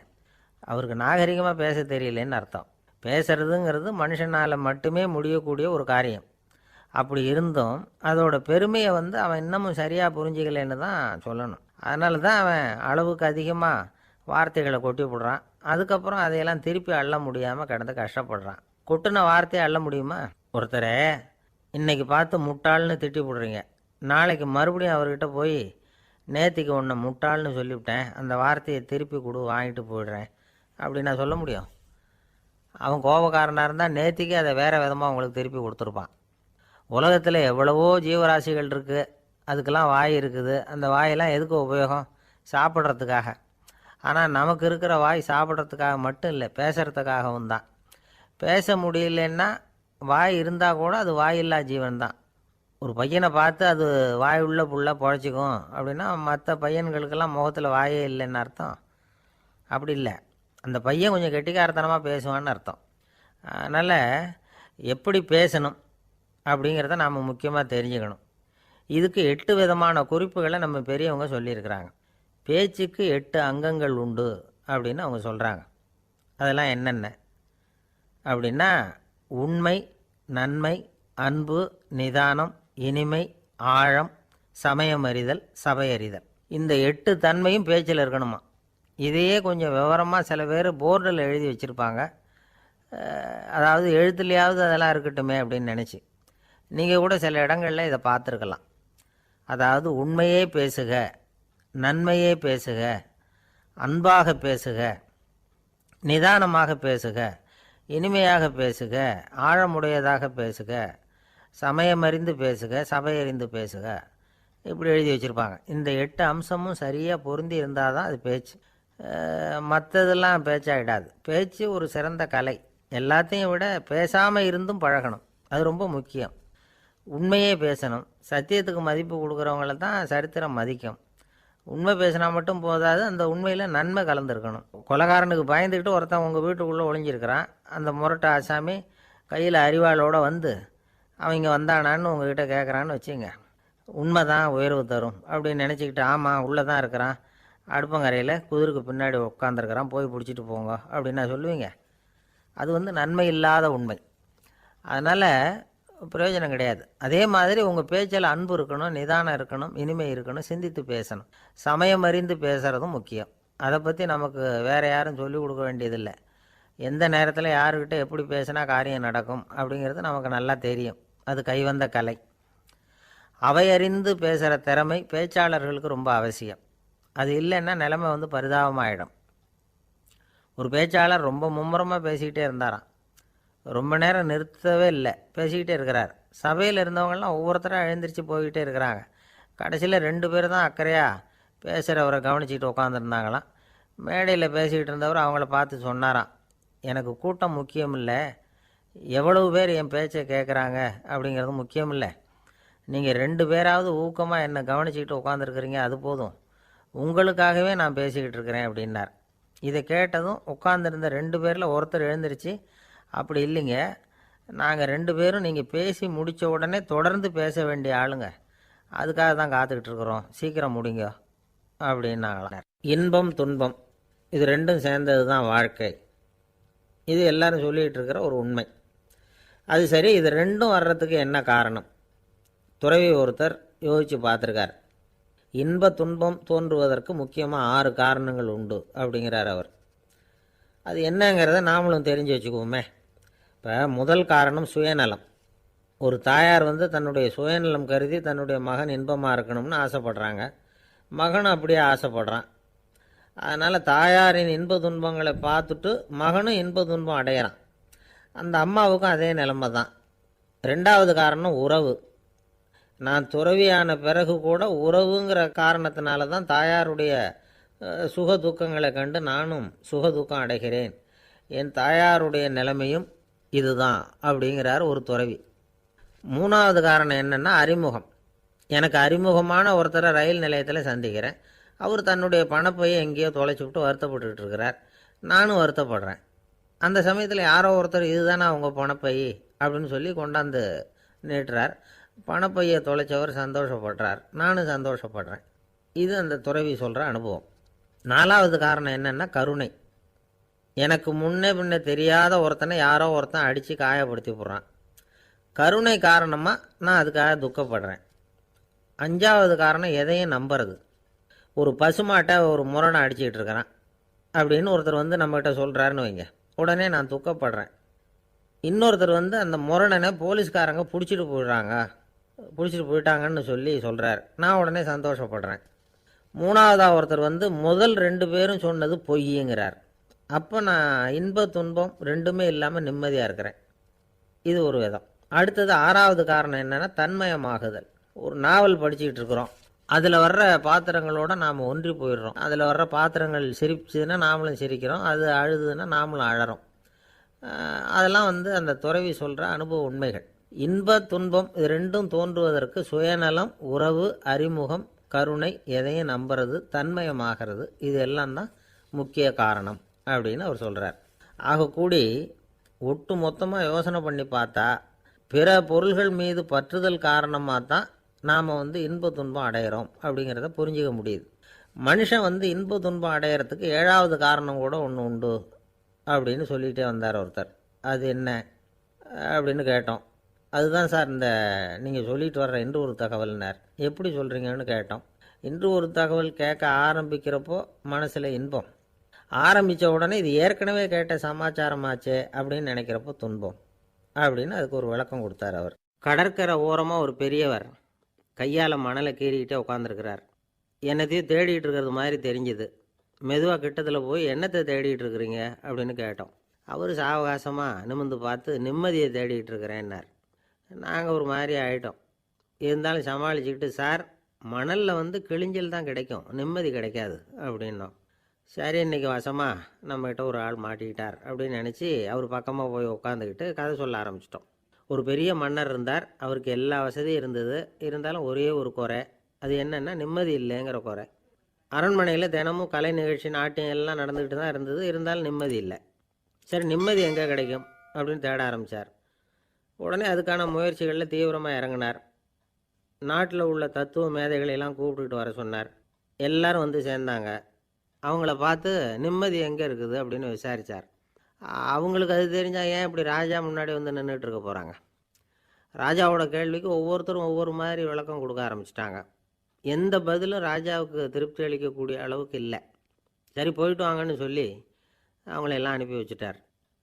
Speaker 1: அவருக்கு நாகரிகமாக பேச தெரியலன்னு அர்த்தம். பேசுறதுங்கிறது மனுஷனால் மட்டுமே முடியக்கூடிய ஒரு காரியம். அப்படி இருந்தும் அதோட பெருமையை அவன் இன்னமும் சரியாக புரிஞ்சிக்கலைன்னு தான் சொல்லணும். அதனால தான் அவன் அளவுக்கு அதிகமாக வார்த்தைகளை கொட்டி போடுறான். அதுக்கப்புறம் அதையெல்லாம் திருப்பி அள்ள முடியாமல் கிடந்து கஷ்டப்படுறான். கொட்டின வார்த்தையை அள்ள முடியுமா? ஒருத்தரை இன்னைக்கு பார்த்து முட்டாள்னு திட்டி போடுறீங்க, நாளைக்கு மறுபடியும் அவர்கிட்ட போய் நேத்திக்கு ஒன்று முட்டாள்னு சொல்லிவிட்டேன், அந்த வார்த்தையை திருப்பி கொடு, வாங்கிட்டு போயிடுறேன் அப்படின்னு நான் சொல்ல முடியும்? அவன் கோபக்காரனாக இருந்தால் நேத்திக்கு அதை வேறு விதமாக அவங்களுக்கு திருப்பி கொடுத்துருப்பான். உலகத்தில் எவ்வளவோ ஜீவராசிகள் இருக்குது, அதுக்கெல்லாம் வாய் இருக்குது. அந்த வாயெல்லாம் எதுக்கு உபயோகம்? சாப்பிட்றதுக்காக. ஆனால் நமக்கு இருக்கிற வாய் சாப்பிட்றதுக்காக மட்டும் இல்லை, பேசுகிறதுக்காகவும் தான். பேச முடியலன்னா வாய் இருந்தால் கூட அது வாயில்லா ஜீவன் தான். ஒரு பையனை பார்த்து அது வாய் உள்ள புள்ள பொழைச்சிக்கும் அப்படின்னா மற்ற பையன்களுக்கெல்லாம் முகத்தில் வாயே இல்லைன்னு அர்த்தம்? அப்படி இல்லை, அந்த பையன் கொஞ்சம் கெட்டிக்காரத்தனமாக பேசுவான்னு அர்த்தம். அதனால் எப்படி பேசணும் அப்படிங்கிறத நாம் முக்கியமாக தெரிஞ்சுக்கணும். இதுக்கு 8 விதமான குறிப்புகளை நம்ம பெரியவங்க சொல்லியிருக்கிறாங்க. பேச்சுக்கு 8 அங்கங்கள் உண்டு அப்படின்னு அவங்க சொல்கிறாங்க. அதெல்லாம் என்னென்ன அப்படின்னா, உண்மை, நன்மை, அன்பு, நிதானம், இனிமை, ஆழம், சமயமறிதல், சபையறிதல். இந்த 8 தன்மையும் பேச்சில் இருக்கணுமா. இதையே கொஞ்சம் விவரமாக சில பேர் போர்டில் எழுதி வச்சுருப்பாங்க. அதாவது எழுத்துலையாவது அதெல்லாம் இருக்கட்டுமே அப்படின்னு நினச்சி. நீங்கள் கூட சில இடங்களில் இதை பார்த்துருக்கலாம். அதாவது உண்மையே பேசுக, நன்மையே பேசுக, அன்பாக பேசுக, நிதானமாக பேசுக, இனிமையாக பேசுக, ஆழமுடையதாக பேசுக, சமயமறிந்து பேசுக, சபையறிந்து பேசுக, இப்படி எழுதி வச்சுருப்பாங்க. இந்த 8 அம்சமும் சரியாக பொருந்தி இருந்தால் தான் அது பேச்சு. மற்றதெல்லாம் பேச்சாகிடாது. பேச்சு ஒரு சிறந்த கலை. எல்லாத்தையும் விட பேசாமல் இருந்தும் பழகணும், அது ரொம்ப முக்கியம். உண்மையே பேசணும். சத்தியத்துக்கு மதிப்பு கொடுக்குறவங்கள தான் சரித்திரம் மதிக்கும். உண்மை பேசினா மட்டும் போதாது, அந்த உண்மையில் நன்மை கலந்துருக்கணும். கொலைகாரனுக்கு பயந்துக்கிட்டு ஒருத்தன் உங்கள் வீட்டுக்குள்ளே ஒளிஞ்சிருக்கிறான். அந்த முரட்டை ஆசாமி கையில் அறிவாளோடு அவன் இங்கே வந்தானான்னு உங்ககிட்ட கேட்குறான்னு வச்சுங்க. உண்மை தான் உயர்வு தரும் அப்படின்னு நினச்சிக்கிட்டு, ஆமாம் உள்ளே தான் இருக்கிறான், அடுப்பங்கரையில் குதிருக்கு பின்னாடி உட்காந்துருக்கிறான், போய் பிடிச்சிட்டு போங்க அப்படின்னு சொல்லுவீங்க. அது நன்மை இல்லாத உண்மை. அதனால் பிரயோஜனம் கிடையாது. அதே மாதிரி உங்கள் பேச்சில் அன்பு இருக்கணும், நிதானம் இருக்கணும், இனிமை இருக்கணும், சிந்தித்து பேசணும், சமயம் அறிந்து பேசுகிறதும் முக்கியம். அதை பற்றி நமக்கு வேறு யாரும் சொல்லிக் கொடுக்க வேண்டியதில்லை. எந்த நேரத்தில் யாருக்கிட்ட எப்படி பேசினா காரியம் நடக்கும் அப்படிங்கிறது நமக்கு நல்லா தெரியும். அது கைவந்த கலை. அவையறிந்து பேசுகிற திறமை பேச்சாளர்களுக்கு ரொம்ப அவசியம். அது இல்லைன்னா நிலைமை பரிதாபமாகிடும். ஒரு பேச்சாளர் ரொம்ப மும்முரமாக பேசிக்கிட்டே இருந்தாராம். ரொம்ப நேரம் நிறுத்தவே இல்லை, பேசிக்கிட்டே இருக்கிறார். சபையில் இருந்தவங்கெல்லாம் ஒவ்வொருத்தராக எழுந்திரிச்சு போய்கிட்டே இருக்கிறாங்க. கடைசியில் 2 பேர் தான் அக்கறையாக பேசுகிறவரை கவனிச்சிக்கிட்டு உட்காந்துருந்தாங்களாம். மேடையில் பேசிக்கிட்டு இருந்தவர் அவங்கள பார்த்து சொன்னாராம், எனக்கு கூட்டம் முக்கியம் இல்லை, எவ்வளவு பேர் என் பேச்சை கேட்குறாங்க அப்படிங்கிறது முக்கியம் இல்லை. நீங்கள் 2 பேராவது ஊக்கமாக என்னை கவனிச்சிக்கிட்டு உட்காந்துருக்குறீங்க, அது போதும். உங்களுக்காகவே நான் பேசிக்கிட்டு இருக்கிறேன் அப்படின்னார். இதை கேட்டதும் உட்காந்துருந்த 2 பேரில் ஒருத்தர் எழுந்திரிச்சு, அப்படி இல்லைங்க, நாங்கள் 2 பேரும் நீங்கள் பேசி முடித்த உடனே தொடர்ந்து பேச வேண்டிய ஆளுங்க, அதுக்காக தான் காத்துக்கிட்டு இருக்கிறோம், சீக்கிரம் முடிங்க அப்படின்னாங்களாம். இன்பம் துன்பம் இது 2ம் சேர்ந்தது தான் வாழ்க்கை. இது எல்லாரும் சொல்லிகிட்டு இருக்கிற ஒரு உண்மை. அது சரி, இது 2ம் வர்றதுக்கு என்ன காரணம்? துறவி ஒருத்தர் யோசித்து பார்த்துருக்கார். இன்ப துன்பம் தோன்றுவதற்கு முக்கியமாக 6 காரணங்கள் உண்டு அப்படிங்கிறார் அவர். அது என்னங்கிறத நாமளும் தெரிஞ்சு வச்சுக்குவோமே. இப்போ முதல் காரணம் சுயநலம். ஒரு தாயார் தன்னுடைய சுயநலம் கருதி தன்னுடைய மகன் இன்பமாக இருக்கணும்னு ஆசைப்படுறாங்க. மகனும் அப்படியே ஆசைப்படுறான். அதனால் தாயாரின் இன்ப துன்பங்களை பார்த்துட்டு மகனும் இன்ப துன்பம் அடையிறான். அந்த அம்மாவுக்கும் அதே நிலைமை தான். ரெண்டாவது காரணம் உறவு. நான் துறவியான பிறகு கூட உறவுங்கிற காரணத்தினால தான் தாயாருடைய சுக துக்கங்களை கண்டு நானும் சுக துக்கம் அடைகிறேன். என் தாயாருடைய நிலைமையும் இதுதான் அப்படிங்கிறார் ஒரு துறவி. மூணாவது காரணம் என்னென்னா அறிமுகம். எனக்கு அறிமுகமான ஒருத்தரை ரயில் நிலையத்தில் சந்திக்கிறேன். அவர் தன்னுடைய பணப்பையை எங்கேயோ தொலைச்சி விட்டு வருத்தப்பட்டுக்கிட்டு இருக்கிறார். நானும் வருத்தப்படுறேன். அந்த சமயத்தில் யாரோ ஒருத்தர் இதுதானே அவங்க பணப்பை அப்படின்னு சொல்லி கொண்டாந்து நீட்டுறார். பணப்பையை தொலைச்சவர் சந்தோஷப்படுறார், நானும் சந்தோஷப்படுறேன். இது அந்த துறவி சொல்கிற அனுபவம். நாலாவது காரணம் என்னென்னா கருணை. எனக்கு முன்னே பின்னே தெரியாத ஒருத்தனை யாரோ ஒருத்தன் அடித்து காயப்படுத்தி போடுறான். கருணை காரணமாக நான் அதுக்காக துக்கப்படுறேன். அஞ்சாவது காரணம் எதையும் நம்புறது. ஒரு பசுமாட்டை ஒரு முரணை அடிச்சுக்கிட்டு இருக்கிறான் அப்படின்னு ஒருத்தர் வந்து நம்மகிட்ட சொல்கிறாருன்னு வைங்க, உடனே நான் துக்கப்படுறேன். இன்னொருத்தர் வந்து அந்த முரணனை போலீஸ்காரங்க பிடிச்சிட்டு போயிட்டாங்கன்னு சொல்லி சொல்கிறார், நான் உடனே சந்தோஷப்படுறேன். மூணாவதாக ஒருத்தர் வந்து முதல் 2 பேரும் சொன்னது பொய்யுங்கிறார். அப்போ நான் இன்ப துன்பம் ரெண்டுமே இல்லாமல் நிம்மதியாக இருக்கிறேன். இது ஒரு விதம். அடுத்தது 6வது காரணம் என்னென்னா தன்மயமாகுதல். ஒரு நாவல் படிச்சுக்கிட்டு இருக்கிறோம், அதில் வர்ற பாத்திரங்களோடு நாம் ஒன்றி போயிடுறோம். அதில் வர்ற பாத்திரங்கள் சிரிச்சுதுன்னா நாமளும் சிரிக்கிறோம், அது அழுதுன்னா நாமளும் அழறோம். அதெல்லாம் வந்து அந்த துறவி சொல்கிற அனுபவ உண்மைகள். இன்ப துன்பம் இது ரெண்டும் தோன்றுவதற்கு சுயநலம், உறவு, அறிமுகம், கருணை, எதையும் நம்புறது, தன்மயமாகிறது, இது எல்லாம் தான் முக்கிய காரணம் அப்படின்னு அவர் சொல்கிறார். ஆகக்கூடி ஒட்டு மொத்தமாக யோசனை பண்ணி பார்த்தா பிற பொருள்கள் மீது பற்றுதல் காரணமாக தான் நாம் வந்து இன்ப துன்பம் அடையிறோம் அப்படிங்கிறத புரிஞ்சிக்க முடியுது. மனுஷன் வந்து இன்ப துன்பம் அடையிறதுக்கு 7வது காரணம் கூட ஒன்று உண்டு அப்படின்னு சொல்லிகிட்டே வந்தார் ஒருத்தர். அது என்ன அப்படின்னு கேட்டோம். அதுதான் சார் இந்த நீங்கள் சொல்லிட்டு வர்ற இன்று ஒரு தகவல்னார். எப்படி சொல்கிறீங்கன்னு கேட்டோம். இன்று ஒரு தகவல் கேட்க ஆரம்பிக்கிறப்போ மனசில் இன்பம், ஆரம்பித்த உடனே இது ஏற்கனவே கேட்ட சமாச்சாரமாச்சே அப்படின்னு நினைக்கிறப்போ துன்பம் அப்படின்னு அதுக்கு ஒரு விளக்கம் கொடுத்தார் அவர். கடற்கரை ஓரமாக ஒரு பெரியவர் கையால் மணலை கீறிக்கிட்டே உட்காந்துருக்கிறார். என்னத்தையும் தேடிட்டு இருக்கிறது மாதிரி தெரிஞ்சுது. மெதுவாக கிட்டத்தில் போய் என்னத்தை தேடிட்டு இருக்கிறீங்க அப்படின்னு கேட்டோம். அவர் சாவகாசமாக நிமிர்ந்து பார்த்து நிம்மதியை தேடிட்டு இருக்கிறேன்னார். நாங்கள் ஒரு மாதிரி ஆகிட்டோம். இருந்தாலும் சமாளிச்சுக்கிட்டு, சார் மணலில் வந்து கிழிஞ்சல் தான் கிடைக்கும், நிம்மதி கிடைக்காது அப்படின்னோம். சரி, இன்றைக்கி வசமாக நம்மகிட்ட ஒரு ஆள் மாட்டிக்கிட்டார் அப்படின்னு நினச்சி அவர் பக்கமாக போய் உட்காந்துக்கிட்டு கதை சொல்ல ஆரம்பிச்சிட்டோம். ஒரு பெரிய மன்னர் இருந்தார். அவருக்கு எல்லா வசதியும் இருந்தது. இருந்தாலும் ஒரே ஒரு குறை. அது என்னென்னா நிம்மதி இல்லைங்கிற குறை. அரண்மனையில் தினமும் கலை நிகழ்ச்சி, நாட்டியம் எல்லாம் நடந்துக்கிட்டு தான் இருந்தது. இருந்தாலும் நிம்மதி இல்லை. சரி, நிம்மதி எங்கே கிடைக்கும் அப்படின்னு தேட ஆரம்பித்தார். உடனே அதுக்கான முயற்சிகளில் தீவிரமாக இறங்கினார். நாட்டில் உள்ள தத்துவ மேதைகளெல்லாம் கூப்பிட்டுக்கிட்டு வர சொன்னார். எல்லோரும் வந்து சேர்ந்தாங்க. அவங்கள பார்த்து நிம்மதி எங்கே இருக்குது அப்படின்னு விசாரித்தார். அவங்களுக்கு அது தெரிஞ்சால் ஏன் இப்படி ராஜா முன்னாடி வந்து நின்றுட்டு இருக்க போகிறாங்க? ராஜாவோட கேள்விக்கு ஒவ்வொருத்தரும் ஒவ்வொரு மாதிரி விளக்கம் கொடுக்க ஆரம்பிச்சிட்டாங்க. எந்த பதிலும் ராஜாவுக்கு திருப்தி அளிக்கக்கூடிய அளவுக்கு இல்லை. சரி, போயிட்டு வாங்கன்னு சொல்லி அவங்களெல்லாம் அனுப்பி வச்சுட்டார்.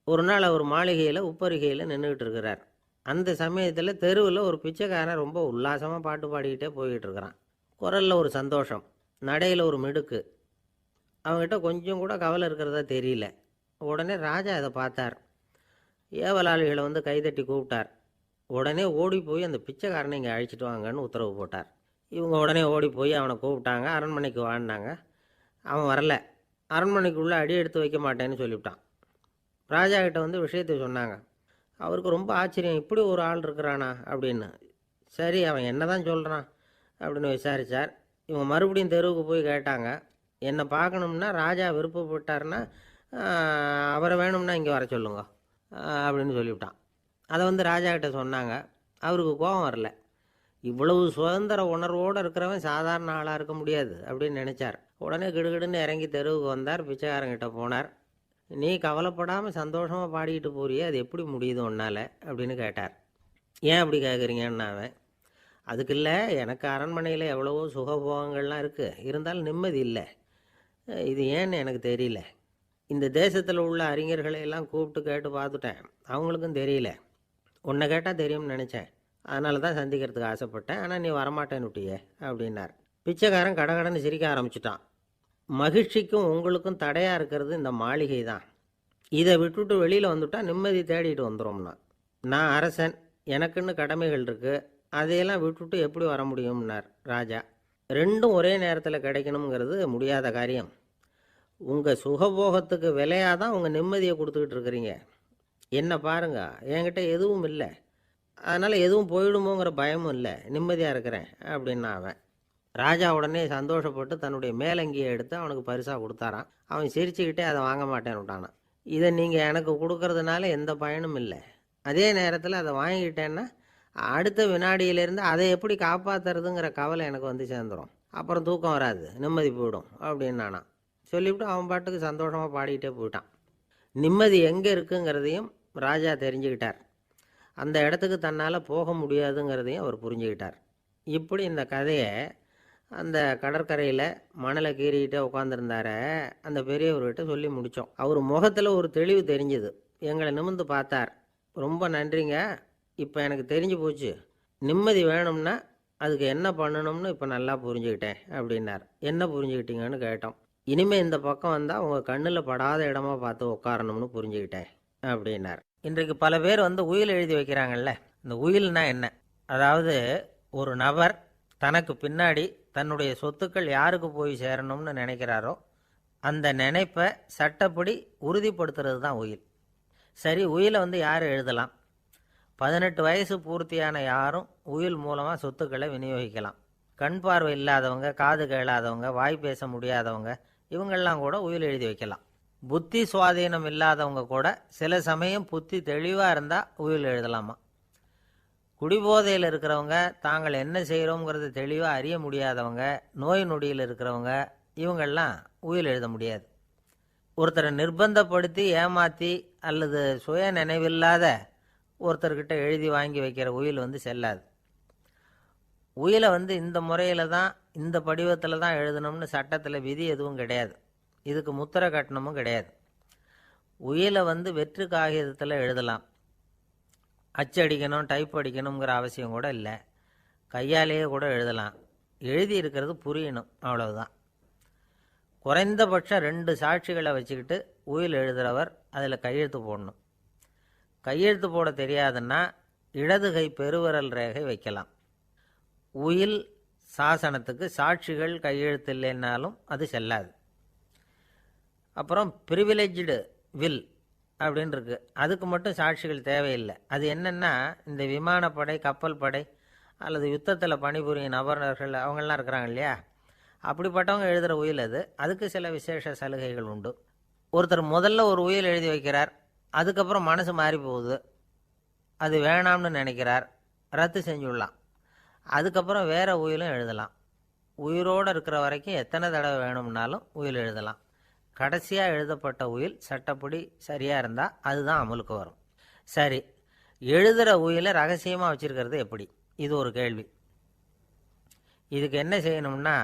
Speaker 1: ஒரு நாள் அவர் மாளிகையில் உப்பரிகையில் நின்றுக்கிட்டு இருக்கிறார். அந்த சமயத்தில் தெருவில் ஒரு பிச்சைக்காரன் ரொம்ப உல்லாசமாக பாட்டு பாடிக்கிட்டே போய்கிட்டு இருக்கிறான். குரலில் ஒரு சந்தோஷம், நடையில் ஒரு மிடுக்கு. அவங்ககிட்ட கொஞ்சம் கூட கவலை இருக்கிறதா தெரியல. உடனே ராஜா இதை பார்த்தார். ஏவலாளிகளை வந்து கைதட்டி கூப்பிட்டார். உடனே ஓடி போய் அந்த பிச்சைக்காரனை இங்கே அழைச்சிட்டு வாங்கன்னு உத்தரவு போட்டார். இவங்க உடனே ஓடி போய் அவனை கூப்பிட்டாங்க. அரண்மனைக்கு வாழ்ந்தாங்க. அவன் வரல. அரண்மனைக்குள்ளே அடி எடுத்து வைக்க மாட்டேன்னு சொல்லிவிட்டான். ராஜா கிட்ட வந்து விஷயத்தை சொன்னாங்க. அவருக்கு ரொம்ப ஆச்சரியம், இப்படி ஒரு ஆள் இருக்கிறானா அப்படின்னு. சரி, அவன் என்ன தான் சொல்கிறான் அப்படின்னு விசாரித்தார். இவங்க மறுபடியும் தெருவுக்கு போய் கேட்டாங்க. என்னை பார்க்கணும்னா ராஜா விருப்பப்பட்டார்னா அவரை வேணும்னா இங்கே வர சொல்லுங்க அப்படின்னு சொல்லிவிட்டான். அதை வந்து ராஜா கிட்ட சொன்னாங்க. அவருக்கு கோபம் வரல. இவ்வளவு சுதந்திர உணர்வோடு இருக்கிறவன் சாதாரண ஆளாக இருக்க முடியாது அப்படின்னு நினச்சார். உடனே கிடுகிடுன்னு இறங்கி தெருவுக்கு வந்தார். பிச்சைக்காரங்கிட்ட போனார். நீ கவலைப்படாமல் சந்தோஷமாக பாடிக்கிட்டு போறியே, அது எப்படி முடியுது உன்னால் அப்படின்னு கேட்டார். ஏன் அப்படி கேட்குறீங்கன்னு அவன், அதுக்கு இல்லை, எனக்கு அரண்மனையில் எவ்வளவோ சுகபோகங்கள்லாம் இருக்குது, இருந்தாலும் நிம்மதி இல்லை. இது ஏன்னு எனக்கு தெரியல. இந்த தேசத்தில் உள்ள அறிஞர்களை எல்லாம் கூப்பிட்டு கேட்டு பார்த்துட்டேன், அவங்களுக்கும் தெரியல. உன்னை கேட்டால் தெரியும்னு நினச்சேன், அதனால தான் சந்திக்கிறதுக்கு ஆசைப்பட்டேன். ஆனால் நீ வரமாட்டேன்னு விட்டியே அப்படின்னார். பிச்சைக்காரன் கடகடன்னு சிரிக்க ஆரம்பிச்சிட்டான். மகிழ்ச்சிக்கும் உங்களுக்கும் தடையாக இருக்கிறது இந்த மாளிகை தான். இதை விட்டுட்டு வெளியில் வந்துட்டா நிம்மதி தேடிட்டு வந்துடும்னா. நான் அரசன், எனக்குன்னு கடமைகள் இருக்குது, அதையெல்லாம் விட்டுட்டு எப்படி வர முடியும்னார் ராஜா. ரெண்டும் ஒரே நேரத்தில் கிடைக்கணுங்கிறது முடியாத காரியம். உங்கள் சுகபோகத்துக்கு விலையாக தான் உங்கள் நிம்மதியை கொடுத்துக்கிட்டு இருக்கிறீங்க. என்ன பாருங்க, என்கிட்ட எதுவும் இல்லை, அதனால் எதுவும் போயிடுமோங்கிற பயமும் இல்லை, நிம்மதியாக இருக்கிறேன் அப்படின்னா அவன். ராஜா உடனே சந்தோஷப்பட்டு தன்னுடைய மேலங்கியை எடுத்து அவனுக்கு பரிசாக கொடுத்தாரான். அவன் சிரிச்சுக்கிட்டே அதை வாங்க மாட்டேன்னு விட்டானான். இதை நீங்கள் எனக்கு கொடுக்கறதுனால எந்த பயனும் இல்லை, அதே நேரத்தில் அதை வாங்கிக்கிட்டேன்னா அடுத்த வினாடியிலேருந்து அதை எப்படி காப்பாற்றுறதுங்கிற கவலை எனக்கு வந்து சேர்ந்துடும், அப்புறம் தூக்கம் வராது, நிம்மதி போயிடும் அப்படின்னானான். சொல்லிவிட்டு அவன் பாட்டுக்கு சந்தோஷமாக பாடிக்கிட்டே போயிட்டான். நிம்மதி எங்கே இருக்குங்கிறதையும் ராஜா தெரிஞ்சுக்கிட்டார். அந்த இடத்துக்கு தன்னால் போக முடியாதுங்கிறதையும் அவர் புரிஞ்சுக்கிட்டார். இப்படி இந்த கதையை அந்த கடற்கரையில் மணலை கீறிக்கிட்டே உட்காந்துருந்தார அந்த பெரியவர்கிட்ட சொல்லி முடித்தோம். அவர் முகத்தில் ஒரு தெளிவு தெரிஞ்சுது. எங்களை நிமிர்ந்து பார்த்தார். ரொம்ப நன்றிங்க, இப்போ எனக்கு தெரிஞ்சு போச்சு, நிம்மதி வேணும்னா அதுக்கு என்ன பண்ணணும்னு இப்போ நல்லா புரிஞ்சுக்கிட்டேன் அப்படின்னார். என்ன புரிஞ்சுக்கிட்டீங்கன்னு கேட்டோம். இனிமேல் இந்த பக்கம் வந்தால் உங்கள் கண்ணில் படாத இடமா பார்த்து உட்காரணும்னு புரிஞ்சுக்கிட்டேன் அப்படின்னார். இன்றைக்கு பல பேர் உயில் எழுதி வைக்கிறாங்கல்ல. இந்த உயில்னா என்ன? அதாவது ஒரு நபர் தனக்கு பின்னாடி தன்னுடைய சொத்துக்கள் யாருக்கு போய் சேரணும்னு நினைக்கிறாரோ அந்த நினைப்பை சட்டப்படி உறுதிப்படுத்துறது தான் உயில். சரி, உயிலை யார் எழுதலாம்? 18 வயசு பூர்த்தியான யாரும் உயில் மூலமாக சொத்துக்களை விநியோகிக்கலாம். கண் பார்வை இல்லாதவங்க, காது கேளாதவங்க, வாய் பேச முடியாதவங்க, இவங்கெல்லாம் கூட உயில் எழுதி வைக்கலாம். புத்தி சுவாதீனம் இல்லாதவங்க கூட சில சமயம் புத்தி தெளிவாக இருந்தால் உயில் எழுதலாமா. குடிபோதையில் இருக்கிறவங்க, தாங்கள் என்ன செய்கிறோங்கிறது தெளிவாக அறிய முடியாதவங்க, நோய் நொடியில் இருக்கிறவங்க, இவங்கெல்லாம் உயில் எழுத முடியாது. ஒருத்தரை நிர்பந்தப்படுத்தி ஏமாற்றி அல்லது சுய நினைவில்லாத ஒருத்தர்கிட்ட எழுதி வாங்கி வைக்கிற உயில் செல்லாது. உயிலை இந்த முறையில் தான், இந்த படிவத்தில் தான் எழுதணும்னு சட்டத்தில் விதி எதுவும் கிடையாது. இதுக்கு முத்திரை கட்டணமும் கிடையாது. உயிலை வெற்று காகிதத்தில் எழுதலாம். அச்சடிக்கணும், டைப் அடிக்கணுங்கிற அவசியம் கூட இல்லை. கையாலேயே கூட எழுதலாம். எழுதி இருக்கிறது புரியணும், அவ்வளவுதான். குறைந்தபட்சம் 2 சாட்சிகளை வச்சுக்கிட்டு உயில் எழுதுகிறவர் அதில் கையெழுத்து போடணும். கையெழுத்து போட தெரியாதுன்னா இடது கை பெருவிரல் ரேகை வைக்கலாம். உயில் சாசனத்துக்கு சாட்சிகள் கையெழுத்து இல்லைன்னாலும் அது செல்லாது. அப்புறம் ப்ரிவிலேஜ்டு வில் அப்படின்னு இருக்கு, அதுக்கு மட்டும் சாட்சிகள் தேவையில்லை. அது என்னென்னா, இந்த விமானப்படை, கப்பல் படை அல்லது யுத்தத்தில் பணிபுரியும் நபர்கள் அவங்கெல்லாம் இருக்கிறாங்க இல்லையா, அப்படிப்பட்டவங்க எழுதுகிற உயில் அது. அதுக்கு சில விசேஷ சலுகைகள் உண்டு. ஒருத்தர் முதல்ல ஒரு உயில் எழுதி வைக்கிறார், அதுக்கப்புறம் மனசு மாறி போகுது, அது வேணாம்னு நினைக்கிறார், ரத்து செஞ்சுடலாம். அதுக்கப்புறம் வேறு உயிலும் எழுதலாம். உயிரோடு இருக்கிற வரைக்கும் எத்தனை தடவை வேணும்னாலும் உயில் எழுதலாம். கடைசியாக எழுதப்பட்ட உயில் சட்டப்படி சரியாக இருந்தால் அதுதான் அமலுக்கு வரும். சரி, எழுதுகிற உயிலை ரகசியமாக வச்சுருக்கிறது எப்படி? இது ஒரு கேள்வி. இதுக்கு என்ன செய்யணும்னா,